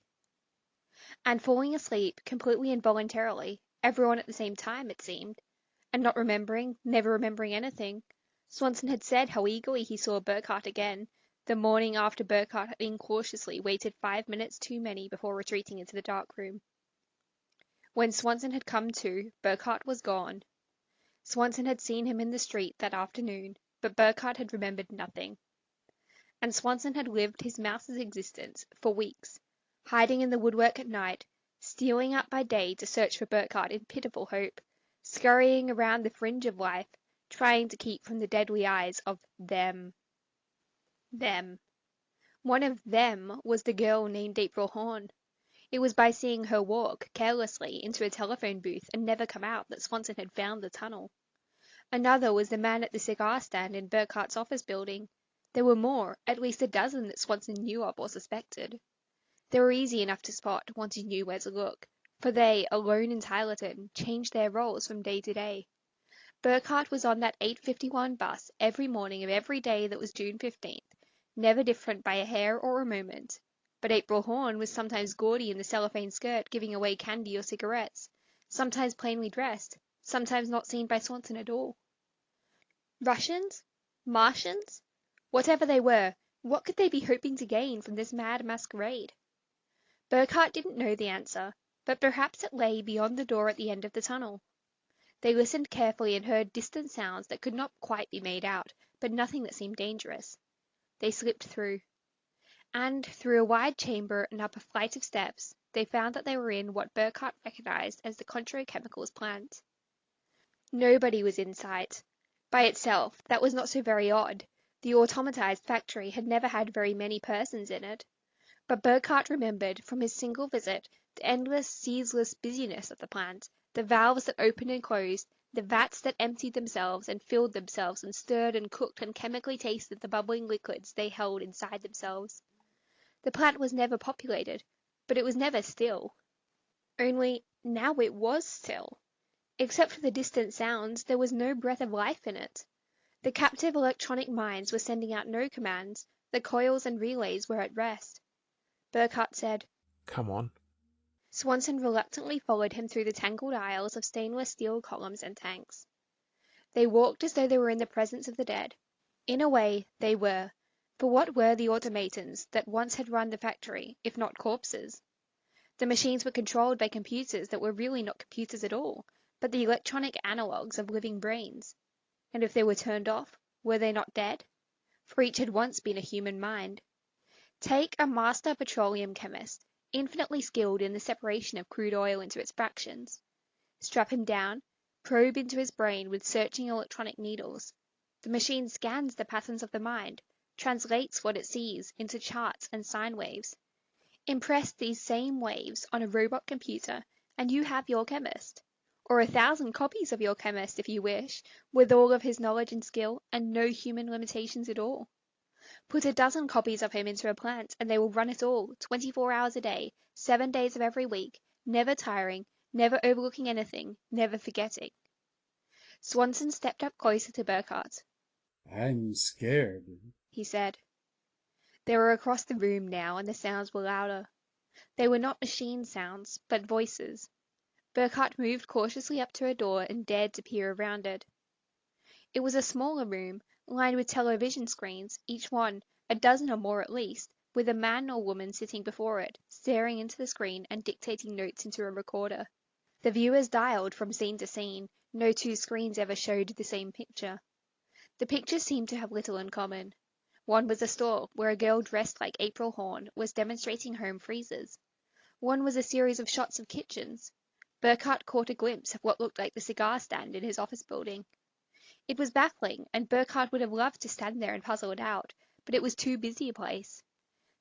Speaker 1: And falling asleep, completely involuntarily, everyone at the same time, it seemed, and not remembering, never remembering anything. Swanson had said how eagerly he saw Burkhart again, the morning after Burkhart had incautiously waited 5 minutes too many before retreating into the dark room. When Swanson had come to, Burkhart was gone. Swanson had seen him in the street that afternoon, but Burkhart had remembered nothing. And Swanson had lived his mouse's existence for weeks, hiding in the woodwork at night, stealing up by day to search for Burkhart in pitiful hope, scurrying around the fringe of life, trying to keep from the deadly eyes of them. Them. One of them was the girl named April Horn. It was by seeing her walk carelessly into a telephone booth and never come out that Swanson had found the tunnel. Another was the man at the cigar stand in Burkhart's office building. There were more, at least a dozen that Swanson knew of or suspected. They were easy enough to spot once you knew where to look, for they, alone in Tylerton, changed their roles from day to day. Burkhart was on that 8:51 bus every morning of every day that was June 15th, never different by a hair or a moment. But April Horn was sometimes gaudy in the cellophane skirt giving away candy or cigarettes, sometimes plainly dressed, sometimes not seen by Swanson at all. Russians? Martians? Whatever they were, what could they be hoping to gain from this mad masquerade? Burkhart didn't know the answer, but perhaps it lay beyond the door at the end of the tunnel. They listened carefully and heard distant sounds that could not quite be made out, but nothing that seemed dangerous. They slipped through. And through a wide chamber and up a flight of steps, they found that they were in what Burkhardt recognized as the Controchemicals plant. Nobody was in sight. By itself, that was not so very odd. The automatized factory had never had very many persons in it. But Burkhardt remembered from his single visit the endless, ceaseless busyness of the plant, the valves that opened and closed, the vats that emptied themselves and filled themselves and stirred and cooked and chemically tasted the bubbling liquids they held inside themselves. The plant was never populated, but it was never still. Only now it was still. Except for the distant sounds, there was no breath of life in it. The captive electronic minds were sending out no commands, the coils and relays were at rest. Burkhardt said,
Speaker 2: Come on.
Speaker 1: Swanson reluctantly followed him through the tangled aisles of stainless steel columns and tanks. They walked as though they were in the presence of the dead. In a way, they were, for what were the automatons that once had run the factory, if not corpses? The machines were controlled by computers that were really not computers at all, but the electronic analogues of living brains. And if they were turned off, were they not dead? For each had once been a human mind. Take a master petroleum chemist, infinitely skilled in the separation of crude oil into its fractions. Strap him down, probe into his brain with searching electronic needles. The machine scans the patterns of the mind, translates what it sees into charts and sine waves. Impress these same waves on a robot computer, and you have your chemist. Or 1,000 copies of your chemist if you wish, with all of his knowledge and skill, and no human limitations at all. Put 12 copies of him into a plant, and they will run it all, 24 hours a day, 7 days of every week, never tiring, never overlooking anything, never forgetting. Swanson stepped up closer to Burkhardt.
Speaker 7: I'm scared,
Speaker 1: he said. They were across the room now, and the sounds were louder. They were not machine sounds, but voices. Burkhardt moved cautiously up to a door and dared to peer around it. It was a smaller room, lined with television screens, each one, a dozen or more at least, with a man or woman sitting before it, staring into the screen and dictating notes into a recorder. The viewers dialed from scene to scene. No two screens ever showed the same picture. The pictures seemed to have little in common. One was a store where a girl dressed like April Horn was demonstrating home freezers. One was a series of shots of kitchens. Burkhardt caught a glimpse of what looked like the cigar stand in his office building. It was baffling, and Burkhardt would have loved to stand there and puzzle it out, but it was too busy a place.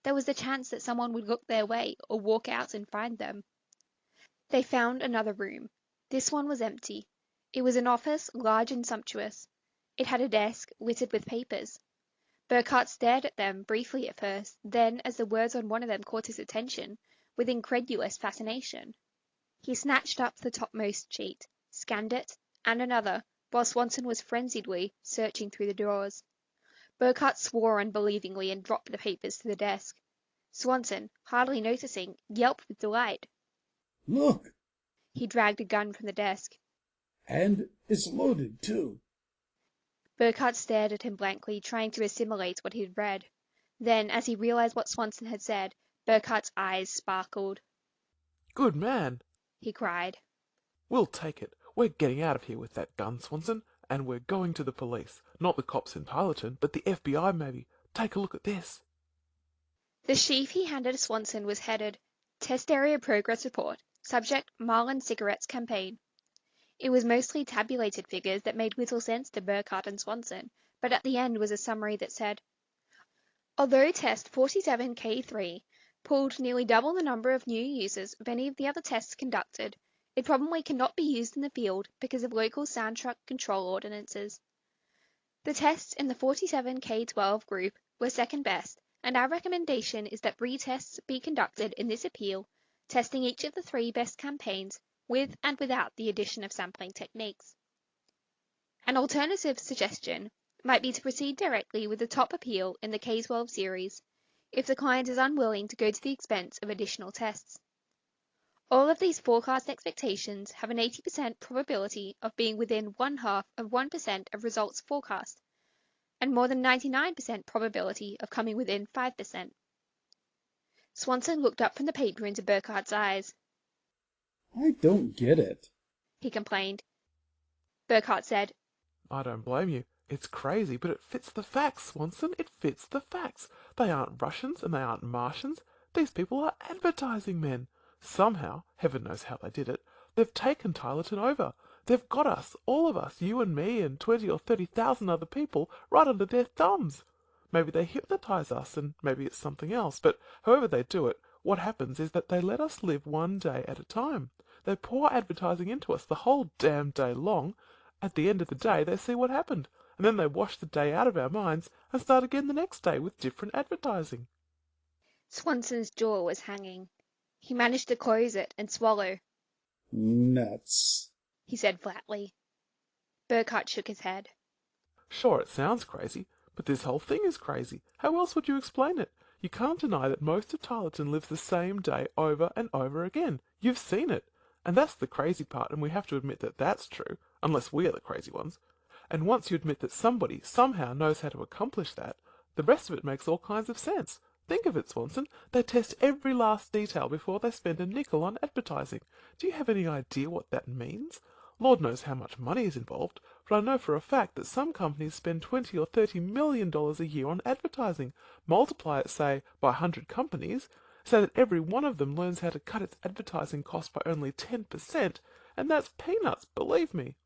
Speaker 1: There was the chance that someone would look their way or walk out and find them. They found another room. This one was empty. It was an office, large and sumptuous. It had a desk littered with papers. Burkhardt stared at them briefly at first, then, as the words on one of them caught his attention, with incredulous fascination. He snatched up the topmost sheet, scanned it, and another, while Swanson was frenziedly searching through the drawers. Burkhardt swore unbelievingly and dropped the papers to the desk. Swanson, hardly noticing, yelped with delight.
Speaker 7: Look!
Speaker 1: He dragged a gun from the desk.
Speaker 7: And it's loaded, too.
Speaker 1: Burkhardt stared at him blankly, trying to assimilate what he had read. Then, as he realized what Swanson had said, Burkhardt's eyes sparkled.
Speaker 2: Good man,
Speaker 1: he cried.
Speaker 2: We'll take it. We're getting out of here with that gun, Swanson, and we're going to the police. Not the cops in Piloton, but the FBI maybe. Take a look at this.
Speaker 1: The sheaf he handed Swanson was headed, Test Area Progress Report, Subject Marlin Cigarettes Campaign. It was mostly tabulated figures that made little sense to Burkhardt and Swanson, but at the end was a summary that said, although Test 47K3 pulled nearly double the number of new users of any of the other tests conducted, it probably cannot be used in the field because of local sound truck control ordinances. The tests in the 47K12 group were second best, and our recommendation is that retests be conducted in this appeal, testing each of the 3 best campaigns with and without the addition of sampling techniques. An alternative suggestion might be to proceed directly with the top appeal in the K12 series, if the client is unwilling to go to the expense of additional tests. All of these forecast expectations have an 80% probability of being within 0.5% of results forecast, and more than 99% probability of coming within 5%. Swanson looked up from the paper into Burkhardt's eyes.
Speaker 7: I don't get it,
Speaker 1: he complained. Burkhardt said,
Speaker 2: I don't blame you. It's crazy, but it fits the facts, Swanson. It fits the facts. They aren't Russians and they aren't Martians. These people are advertising men. Somehow, heaven knows how they did it, they've taken Tylerton over. They've got us, all of us, you and me and 20 or 30,000 other people, right under their thumbs. Maybe they hypnotize us, and maybe it's something else, but however they do it, what happens is that they let us live one day at a time. They pour advertising into us the whole damn day long. At the end of the day, they see what happened, and then they wash the day out of our minds and start again the next day with different advertising.
Speaker 1: Swanson's jaw was hanging. He managed to close it and swallow.
Speaker 7: Nuts,
Speaker 1: he said flatly. Burkhart shook his head.
Speaker 2: Sure, it sounds crazy, but this whole thing is crazy. How else would you explain it? You can't deny that most of Tylerton lives the same day over and over again. You've seen it. And that's the crazy part, and we have to admit that that's true, unless we are the crazy ones. And once you admit that somebody somehow knows how to accomplish that, the rest of it makes all kinds of sense. Think of it, Swanson. They test every last detail before they spend a nickel on advertising. Do you have any idea what that means? Lord knows how much money is involved, but I know for a fact that some companies spend $20 or $30 million a year on advertising. Multiply it, say, by 100 companies, so that every one of them learns how to cut its advertising cost by only 10%, and that's peanuts, believe me.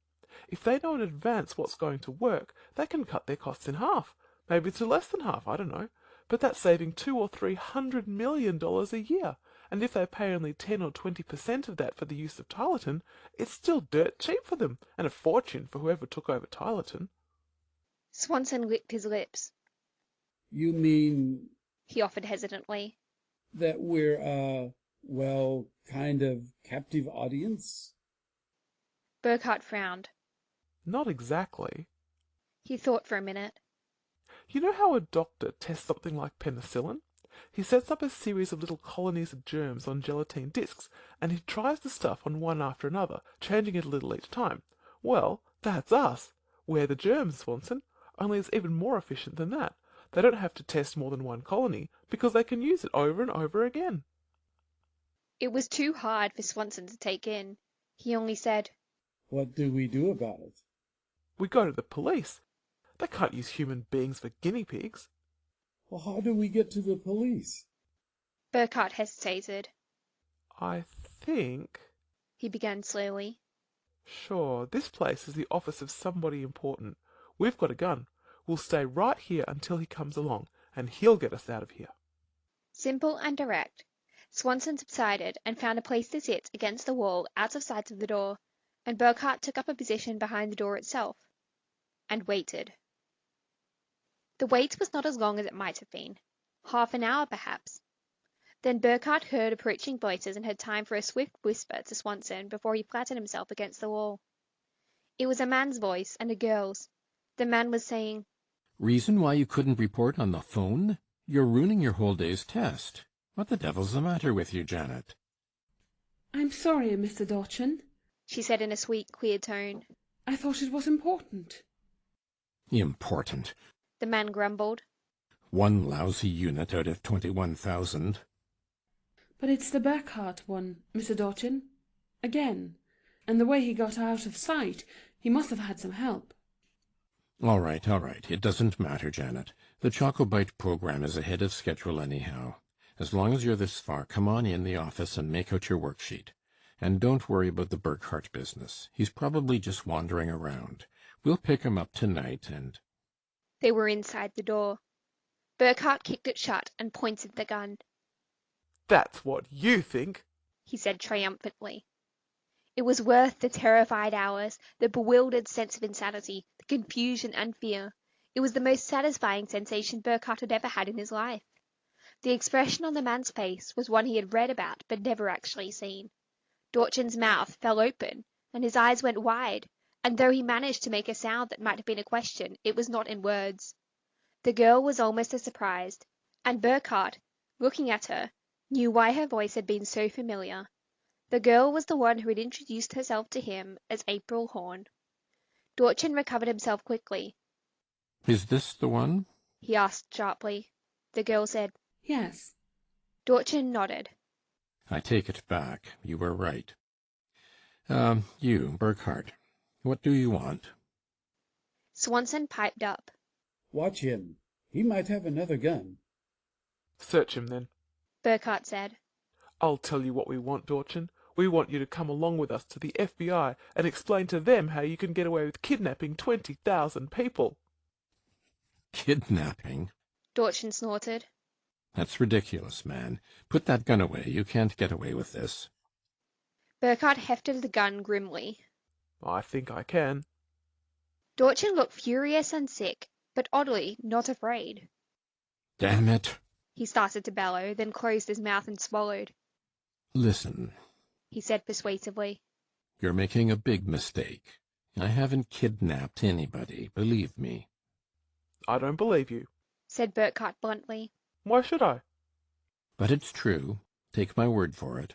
Speaker 2: If they know in advance what's going to work, they can cut their costs in half, maybe to less than half, I don't know. But that's saving $200 or $300 million a year. And if they pay only 10 or 20% of that for the use of Tylerton, it's still dirt cheap for them, and a fortune for whoever took over Tylerton.
Speaker 1: Swanson licked his lips.
Speaker 7: You mean
Speaker 1: He offered hesitantly.
Speaker 7: that we're, well, kind of captive audience?
Speaker 1: Burkhart frowned.
Speaker 2: Not exactly.
Speaker 1: He thought for a minute.
Speaker 2: You know how a doctor tests something like penicillin? He sets up a series of little colonies of germs on gelatine discs, and he tries the stuff on one after another, changing it a little each time. Well, that's us. We're the germs, Swanson, only it's even more efficient than that. They don't have to test more than one colony, because they can use it over and over again.
Speaker 1: It was too hard for Swanson to take in. He only said,
Speaker 7: What do we do about it?
Speaker 2: We go to the police. They can't use human beings for guinea pigs.
Speaker 7: Well, how do we get to the police?
Speaker 1: Burkhart hesitated.
Speaker 2: I think...
Speaker 1: He began slowly.
Speaker 2: Sure, this place is the office of somebody important. We've got a gun. We'll stay right here until he comes along, and he'll get us out of here.
Speaker 1: Simple and direct. Swanson subsided and found a place to sit against the wall out of sight of the door, and Burkhart took up a position behind the door itself, and waited. The wait was not as long as it might have been. Half an hour, perhaps. Then Burkhart heard approaching voices and had time for a swift whisper to Swanson before he flattened himself against the wall. It was a man's voice and a girl's. The man was saying,
Speaker 10: Reason why you couldn't report on the phone? You're ruining your whole day's test. What the devil's the matter with you, Janet?
Speaker 8: I'm sorry, Mr. Dodgson,
Speaker 1: she said in a sweet, clear tone.
Speaker 8: I thought it was important.
Speaker 10: Important.
Speaker 1: The man grumbled.
Speaker 10: One lousy unit out of 21,000.
Speaker 8: But it's the Burkhart one, Mr. Dodgson. Again. And the way he got out of sight, he must have had some help.
Speaker 10: All right. It doesn't matter, Janet. The Chocobite program is ahead of schedule anyhow. As long as you're this far, come on in the office and make out your worksheet. And don't worry about the Burkhart business. He's probably just wandering around. We'll pick him up tonight and...
Speaker 1: They were inside the door. Burkhart kicked it shut and pointed the gun.
Speaker 2: That's what you think,
Speaker 1: he said triumphantly. It was worth the terrified hours, the bewildered sense of insanity, the confusion and fear. It was the most satisfying sensation Burkhart had ever had in his life. The expression on the man's face was one he had read about but never actually seen. Dorchin's mouth fell open, and his eyes went wide, and though he managed to make a sound that might have been a question, it was not in words. The girl was almost as surprised, and Burkhart, looking at her, knew why her voice had been so familiar. The girl was the one who had introduced herself to him as April Horn. Dorchin recovered himself quickly.
Speaker 10: Is this the one?
Speaker 1: He asked sharply. The girl said,
Speaker 8: Yes.
Speaker 1: Dorchin nodded.
Speaker 10: I take it back. You were right. You, Burkhart, what do you want?
Speaker 1: Swanson piped up.
Speaker 7: Watch him. He might have another gun.
Speaker 2: Search him then.
Speaker 1: Burkhart said.
Speaker 2: I'll tell you what we want, Dorchin. We want you to come along with us to the FBI and explain to them how you can get away with kidnapping 20,000 people.
Speaker 10: Kidnapping?
Speaker 1: Dorchin snorted.
Speaker 10: That's ridiculous, man. Put that gun away. You can't get away with this.
Speaker 1: Burkhart hefted the gun grimly.
Speaker 2: I think I can.
Speaker 1: Dorchin looked furious and sick, but oddly not afraid.
Speaker 10: Damn it.
Speaker 1: He started to bellow, then closed his mouth and swallowed.
Speaker 10: Listen,
Speaker 1: He said persuasively.
Speaker 10: you're making a big mistake. I haven't kidnapped anybody, believe me.
Speaker 2: I don't believe you.
Speaker 1: Said Burkhart bluntly.
Speaker 2: Why should I?
Speaker 10: But it's true. Take my word for it.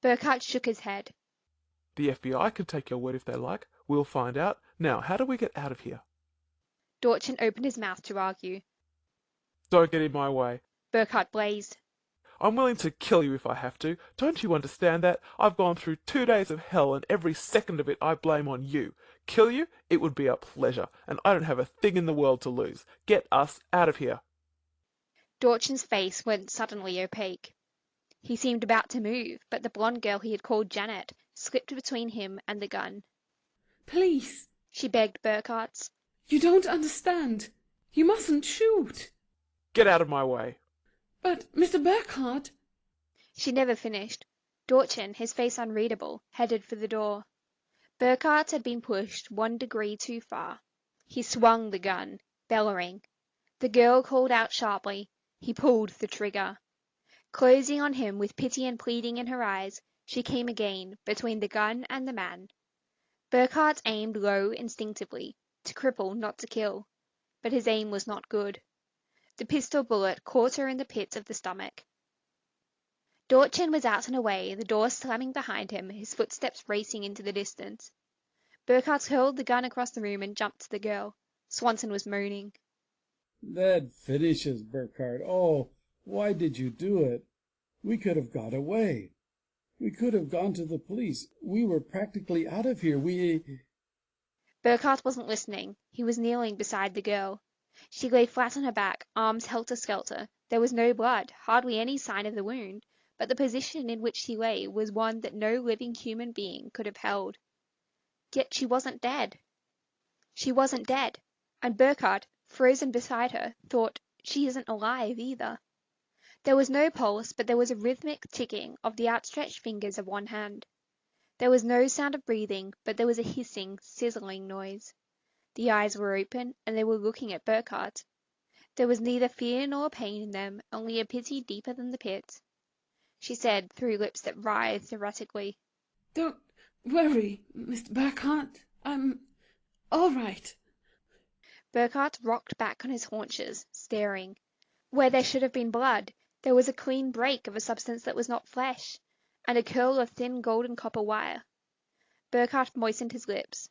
Speaker 1: Burkhart shook his head.
Speaker 2: The FBI can take your word if they like. We'll find out. Now, how do we get out of here?
Speaker 1: Dorchin opened his mouth to argue.
Speaker 2: Don't get in my way.
Speaker 1: Burkhart blazed.
Speaker 2: I'm willing to kill you if I have to. Don't you understand that? I've gone through 2 days of hell, and every second of it I blame on you. Kill you? It would be a pleasure, and I don't have a thing in the world to lose. Get us out of here.
Speaker 1: Dorchin's face went suddenly opaque. He seemed about to move, but the blonde girl he had called Janet slipped between him and the gun.
Speaker 8: Please,
Speaker 1: She begged Burkhart.
Speaker 8: you don't understand. You mustn't shoot.
Speaker 2: Get out of my way.
Speaker 8: But, Mr. Burkhart.
Speaker 1: She never finished. Dorchin, his face unreadable, headed for the door. Burkhart had been pushed 1 degree too far. He swung the gun, bellowing. The girl called out sharply. He pulled the trigger. Closing on him with pity and pleading in her eyes, she came again, between the gun and the man. Burkhart aimed low instinctively, to cripple, not to kill. But his aim was not good. The pistol bullet caught her in the pit of the stomach. Dorchin was out and away, the door slamming behind him, his footsteps racing into the distance. Burkhart hurled the gun across the room and jumped to the girl. Swanson was moaning.
Speaker 7: That finishes Burkhart. Oh, why did you do it? We could have got away. We could have gone to the police. We were practically out of here.
Speaker 1: Burkhart wasn't listening. He was kneeling beside the girl. She lay flat on her back, arms helter-skelter. There was no blood, hardly any sign of the wound, but the position in which she lay was one that no living human being could have held. Yet she wasn't dead. She wasn't dead, and Burkhart, frozen beside her, thought, she isn't alive either. There was no pulse, but there was a rhythmic ticking of the outstretched fingers of one hand. There was no sound of breathing, but there was a hissing, sizzling noise. The eyes were open, and they were looking at Burkhart. There was neither fear nor pain in them, only a pity deeper than the pit. She said, through lips that writhed erratically.
Speaker 8: Don't worry, Mr. Burkhart. I'm all right.
Speaker 1: Burkhart rocked back on his haunches, staring. Where there should have been blood, there was a clean break of a substance that was not flesh, and a curl of thin golden copper wire. Burkhart moistened his lips.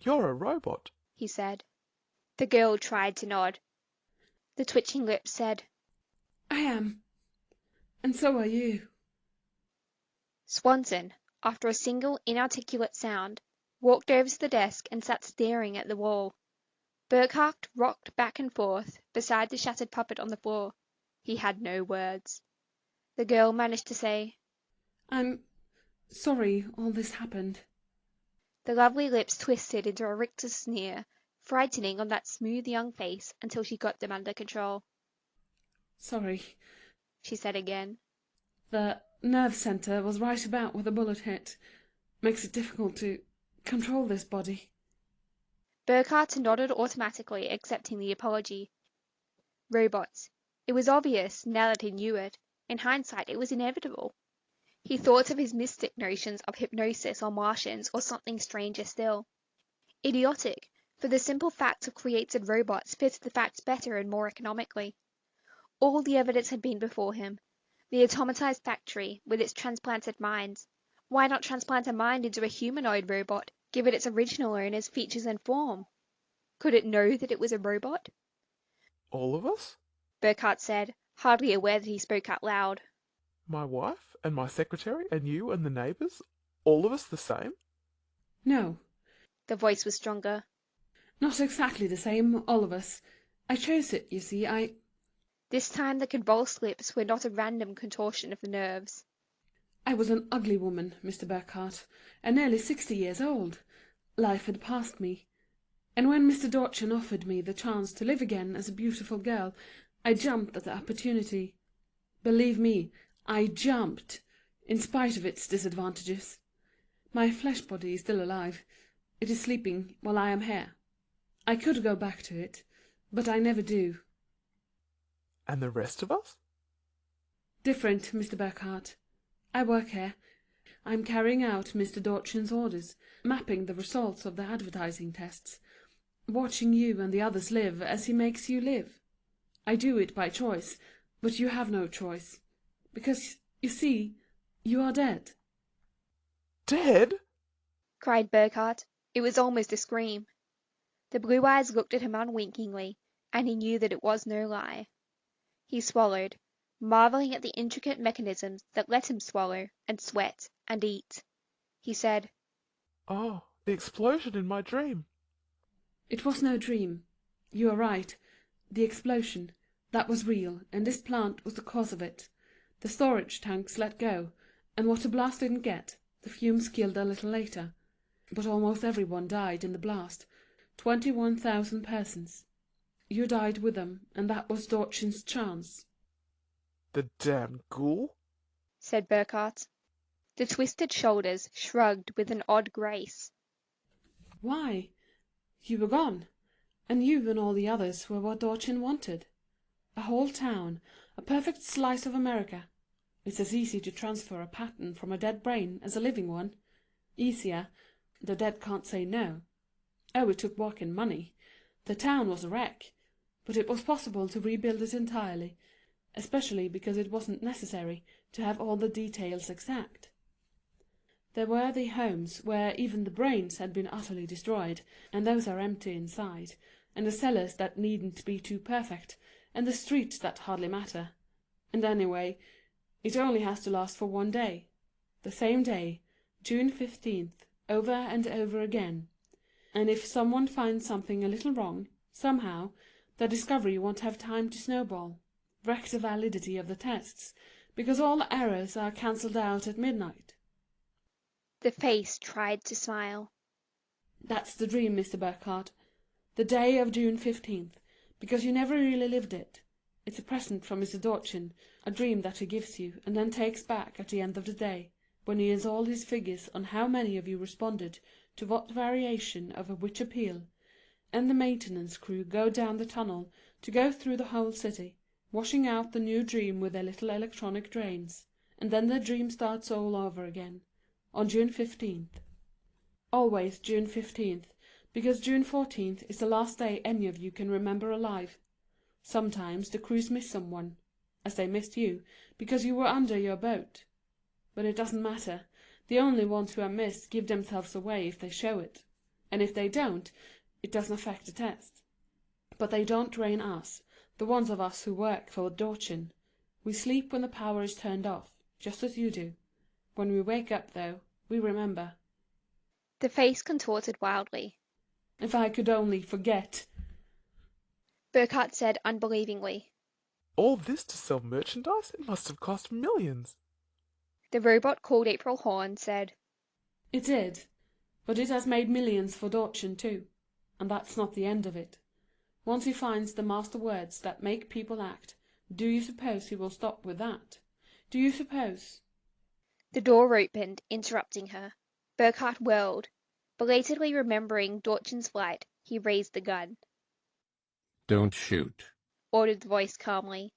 Speaker 2: You're a robot,
Speaker 1: he said. The girl tried to nod. The twitching lips said,
Speaker 8: I am. And so are you.
Speaker 1: Swanson, after a single inarticulate sound, walked over to the desk and sat staring at the wall. Burkhart rocked back and forth beside the shattered puppet on the floor. He had no words. The girl managed to say,
Speaker 8: I'm sorry all this happened.
Speaker 1: The lovely lips twisted into a rictus sneer, frightening on that smooth young face until she got them under control.
Speaker 8: Sorry,
Speaker 1: she said again.
Speaker 8: The nerve center was right about where the bullet hit. Makes it difficult to control this body.
Speaker 1: Burkhart nodded automatically, accepting the apology. Robots. It was obvious, now that he knew it. In hindsight, it was inevitable. He thought of his mystic notions of hypnosis or Martians or something stranger still. Idiotic, for the simple fact of created robots fitted the facts better and more economically. All the evidence had been before him. The automatized factory, with its transplanted minds. Why not transplant a mind into a humanoid robot, give it its original owner's features and form? Could it know that it was a robot?
Speaker 2: All of us?
Speaker 1: Burkhart said, hardly aware that he spoke out loud.
Speaker 2: My wife and my secretary and you and the neighbours? All of us the same?
Speaker 8: No.
Speaker 1: The voice was stronger.
Speaker 8: Not exactly the same, all of us. I chose it, you see.
Speaker 1: This time the convulsed lips were not a random contortion of the nerves.
Speaker 8: I was an ugly woman, Mr. Burkhardt, and nearly 60 years old. Life had passed me. And when Mr. Dorchin offered me the chance to live again as a beautiful girl, I jumped at the opportunity. Believe me, I jumped, in spite of its disadvantages. My flesh body is still alive. It is sleeping while I am here. I could go back to it, but I never do.
Speaker 2: And the rest of us?
Speaker 8: Different, Mr. Burkhardt. I work here. I'm carrying out Mr. Dorchin's orders, mapping the results of the advertising tests, watching you and the others live as he makes you live. I do it by choice, but you have no choice. Because, you see, you are dead.
Speaker 2: Dead?
Speaker 1: Cried Burkhardt. It was almost a scream. The blue eyes looked at him unwinkingly, and he knew that it was no lie. He swallowed, marveling at the intricate mechanisms that let him swallow and sweat and eat. He said,
Speaker 2: Oh, the explosion in my dream.
Speaker 8: It was no dream. You are right. The explosion, that was real, and this plant was the cause of it. The storage tanks let go, and what the blast didn't get, the fumes killed a little later. But almost everyone died in the blast, 21,000 persons. You died with them, and that was Dorchin's chance.
Speaker 2: The damned ghoul?
Speaker 1: said Burkhardt. The twisted shoulders shrugged with an odd grace.
Speaker 8: Why? You were gone, and you and all the others were what Dorchin wanted. A whole town, a perfect slice of America. It's as easy to transfer a pattern from a dead brain as a living one. Easier. The dead can't say no. Oh, it took work and money. The town was a wreck, but it was possible to rebuild it entirely, especially because it wasn't necessary to have all the details exact. There were the homes where even the brains had been utterly destroyed, and those are empty inside, and the cellars that needn't be too perfect, and the streets that hardly matter. And anyway, it only has to last for one day. The same day, June 15th, over and over again. And if someone finds something a little wrong, somehow, the discovery won't have time to snowball, wreck the validity of the tests, because all errors are cancelled out at midnight.
Speaker 1: The face tried to smile.
Speaker 8: That's the dream, Mr. Burkhardt. The day of June 15th, because you never really lived it. It's a present from Mr. Dorchin, a dream that he gives you, and then takes back at the end of the day, when he has all his figures on how many of you responded to what variation of which appeal, and the maintenance crew go down the tunnel to go through the whole city, washing out the new dream with their little electronic drains, and then the dream starts all over again, on June 15th. Always June 15th, because June 14th is the last day any of you can remember alive. Sometimes the crews miss someone, as they missed you, because you were under your boat. But it doesn't matter. The only ones who are missed give themselves away if they show it. And if they don't, it doesn't affect the test. But they don't drain us, the ones of us who work for Dorchin. We sleep when the power is turned off, just as you do. When we wake up, though, we remember.
Speaker 1: The face contorted wildly.
Speaker 8: If I could only forget.
Speaker 1: Burkhardt said unbelievingly.
Speaker 2: All this to sell merchandise? It must have cost millions.
Speaker 1: The robot called April Horn said,
Speaker 8: It did, but it has made millions for Dorchin too, and that's not the end of it. Once he finds the master words that make people act, do you suppose he will stop with that? Do you suppose?
Speaker 1: The door opened, interrupting her. Burkhardt whirled. Belatedly remembering Dorchin's flight, he raised the gun.
Speaker 10: Don't shoot,
Speaker 1: ordered the voice calmly.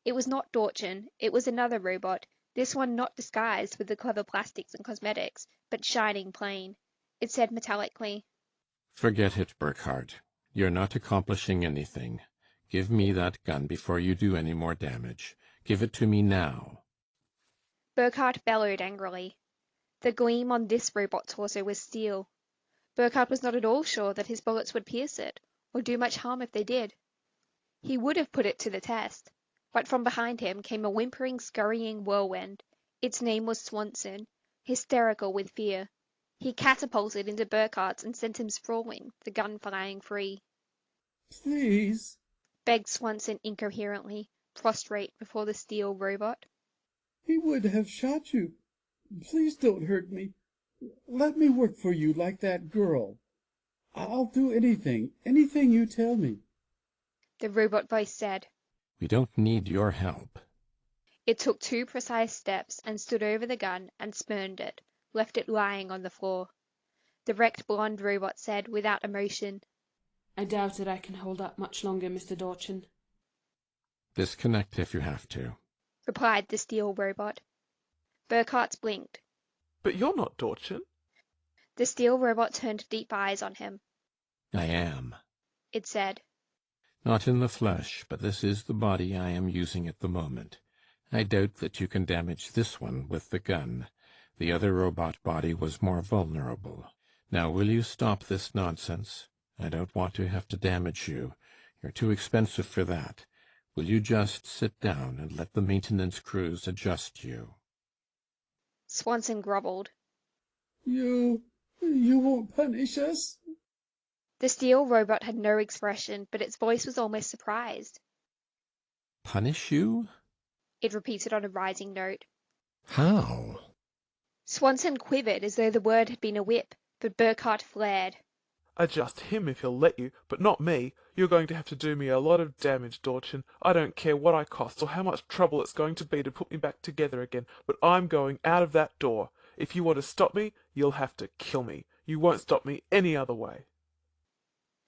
Speaker 1: It was not Dorchin, it was another robot, this one not disguised with the clever plastics and cosmetics, but shining plain. It said metallically,
Speaker 10: Forget it, Burkhardt. You're not accomplishing anything. Give me that gun before you do any more damage. Give it to me now.
Speaker 1: Burkhardt bellowed angrily. The gleam on this robot's torso was steel. Burkhardt was not at all sure that his bullets would pierce it, or do much harm if they did. He would have put it to the test, but from behind him came a whimpering, scurrying whirlwind. Its name was Swanson, hysterical with fear. He catapulted into Burkhardt and sent him sprawling, the gun flying free.
Speaker 7: Please.
Speaker 1: Begged Swanson incoherently, prostrate before the steel robot.
Speaker 7: He would have shot you. Please don't hurt me. Let me work for you like that girl. I'll do anything you tell me.
Speaker 1: The robot voice said.
Speaker 10: We don't need your help.
Speaker 1: It took 2 precise steps and stood over the gun and spurned it, left it lying on the floor. The wrecked blonde robot said without emotion,
Speaker 8: I doubt that I can hold up much longer, Mr. Dorchin.
Speaker 10: Disconnect if you have to,
Speaker 1: replied the steel robot. Burkhardt blinked.
Speaker 2: But you're not Dorchin.
Speaker 1: The steel robot turned deep eyes on him.
Speaker 10: I am.
Speaker 1: It said.
Speaker 10: Not in the flesh, but this is the body I am using at the moment. I doubt that you can damage this one with the gun. The other robot body was more vulnerable. Now will you stop this nonsense? I don't want to have to damage you. You're too expensive for that. Will you just sit down and let the maintenance crews adjust you?
Speaker 1: Swanson groveled.
Speaker 7: You won't punish us?
Speaker 1: The steel robot had no expression, but its voice was almost surprised.
Speaker 10: Punish you?
Speaker 1: It repeated on a rising note.
Speaker 10: How?
Speaker 1: Swanson quivered as though the word had been a whip, but Burkhardt flared.
Speaker 2: Adjust him if he'll let you, but not me. You're going to have to do me a lot of damage, Dorchin. I don't care what I cost or how much trouble it's going to be to put me back together again, but I'm going out of that door. If you want to stop me, you'll have to kill me. You won't stop me any other way.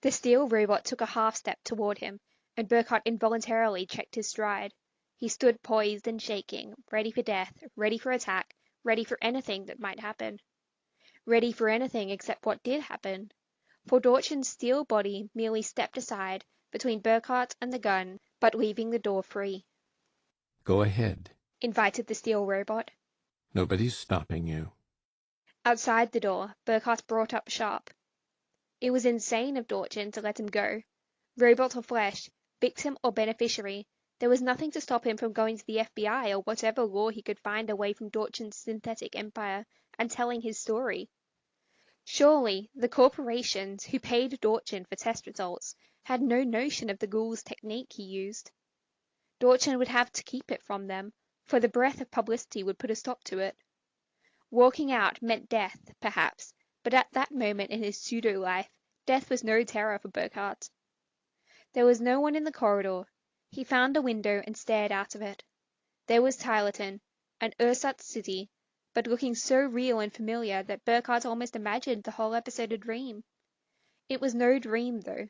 Speaker 1: The steel robot took a half step toward him, and Burkhardt involuntarily checked his stride. He stood poised and shaking, ready for death, ready for attack, ready for anything that might happen. Ready for anything except what did happen. For Dorchin's steel body merely stepped aside between Burkhardt and the gun, but leaving the door free.
Speaker 10: Go ahead.
Speaker 1: Invited the steel robot.
Speaker 10: Nobody's stopping you.
Speaker 1: Outside the door, Burkhardt brought up sharp. It was insane of Dorchin to let him go. Robot or flesh, victim or beneficiary, there was nothing to stop him from going to the FBI or whatever law he could find away from Dorchin's synthetic empire and telling his story. Surely, the corporations who paid Dorchin for test results had no notion of the ghoul's technique he used. Dorchin would have to keep it from them, for the breath of publicity would put a stop to it. Walking out meant death, perhaps, but at that moment in his pseudo-life, death was no terror for Burkhardt. There was no one in the corridor. He found a window and stared out of it. There was Tylerton, an ersatz city, but looking so real and familiar that Burkhardt almost imagined the whole episode a dream. It was no dream, though.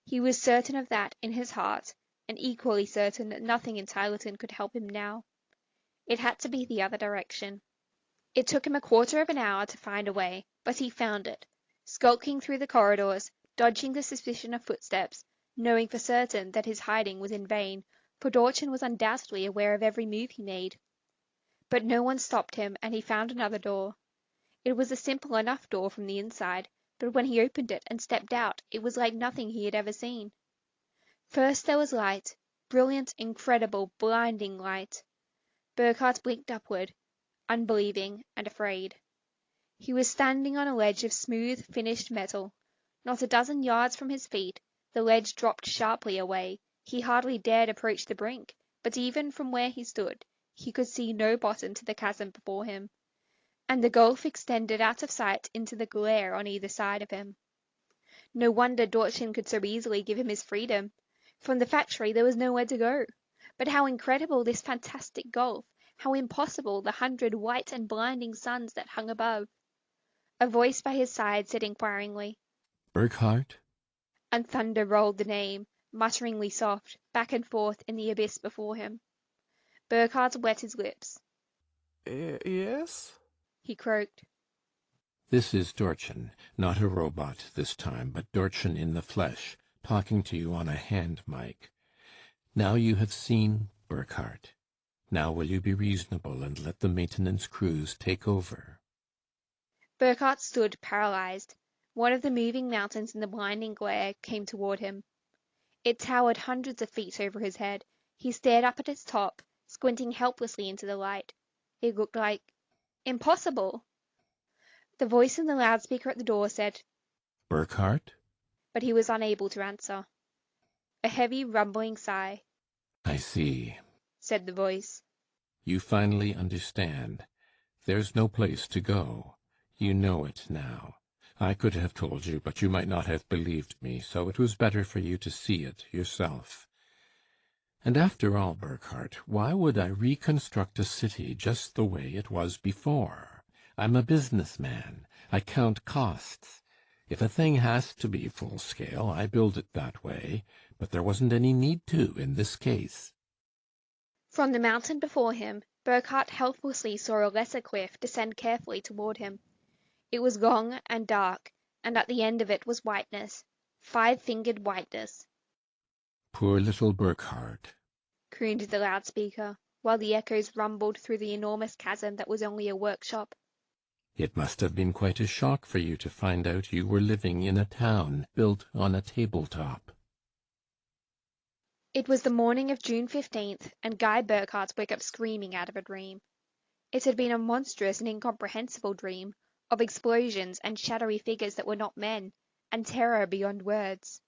Speaker 1: He was certain of that in his heart, and equally certain that nothing in Tylerton could help him now. It had to be the other direction. It took him a quarter of an hour to find a way, but he found it, skulking through the corridors, dodging the suspicion of footsteps, knowing for certain that his hiding was in vain, for Dorchin was undoubtedly aware of every move he made. But no one stopped him, and he found another door. It was a simple enough door from the inside, but when he opened it and stepped out, it was like nothing he had ever seen. First there was light, brilliant, incredible, blinding light. Burkhardt blinked upward, unbelieving and afraid. He was standing on a ledge of smooth, finished metal. Not a dozen yards from his feet, the ledge dropped sharply away. He hardly dared approach the brink, but even from where he stood, he could see no bottom to the chasm before him, and the gulf extended out of sight into the glare on either side of him. No wonder Dorchin could so easily give him his freedom. From the factory there was nowhere to go. But how incredible this fantastic gulf, how impossible the 100 white and blinding suns that hung above. A voice by his side said inquiringly,
Speaker 10: Burkhardt?
Speaker 1: And thunder rolled the name, mutteringly soft, back and forth in the abyss before him. Burkhardt wet his lips.
Speaker 2: Yes?
Speaker 1: He croaked.
Speaker 10: This is Dorchin, not a robot this time, but Dorchin in the flesh, talking to you on a hand mic. Now you have seen Burkhardt. Now will you be reasonable and let the maintenance crews take over?
Speaker 1: Burkhardt stood paralyzed. One of the moving mountains in the blinding glare came toward him. It towered hundreds of feet over his head. He stared up at its top, squinting helplessly into the light. It looked like impossible. The voice in the loudspeaker at the door said,
Speaker 10: Burkhardt?
Speaker 1: but he was unable to answer. A heavy, rumbling sigh,
Speaker 10: I see.
Speaker 1: said the voice.
Speaker 10: You finally understand. There's no place to go. You know it now. I could have told you, but you might not have believed me, so it was better for you to see it yourself. And after all, Burkhardt, why would I reconstruct a city just the way it was before? I'm a businessman. I count costs. If a thing has to be full-scale, I build it that way, but there wasn't any need to in this case.
Speaker 1: From the mountain before him, Burkhardt helplessly saw a lesser cliff descend carefully toward him. It was long and dark, and at the end of it was whiteness, five-fingered whiteness.
Speaker 10: Poor little Burkhardt.
Speaker 1: Crooned the loudspeaker, while the echoes rumbled through the enormous chasm that was only a workshop.
Speaker 10: It must have been quite a shock for you to find out you were living in a town built on a tabletop.
Speaker 1: It was the morning of June 15th, and Guy Burkhardt woke up screaming out of a dream. It had been a monstrous and incomprehensible dream, of explosions and shadowy figures that were not men, and terror beyond words.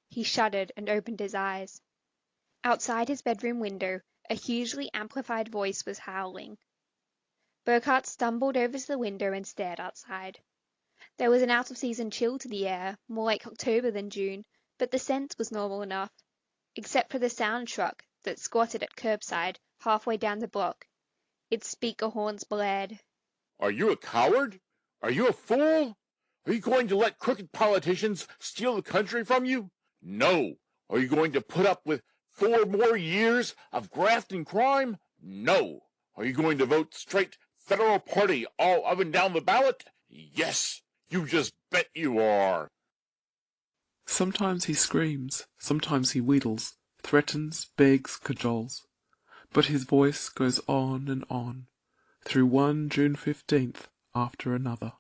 Speaker 1: He shuddered and opened his eyes. Outside his bedroom window, a hugely amplified voice was howling. Burkhardt stumbled over to the window and stared outside. There was an out-of-season chill to the air, more like October than June, but the scent was normal enough, except for the sound truck that squatted at curbside halfway down the block. Its speaker horns blared.
Speaker 4: Are you a coward? Are you a fool? Are you going to let crooked politicians steal the country from you? No. Are you going to put up with 4 more years of graft and crime? No. Are you going to vote straight federal party all up and down the ballot? Yes. You just bet you are.
Speaker 2: Sometimes he screams, sometimes he wheedles, threatens, begs, cajoles. But his voice goes on and on, through one June 15th after another.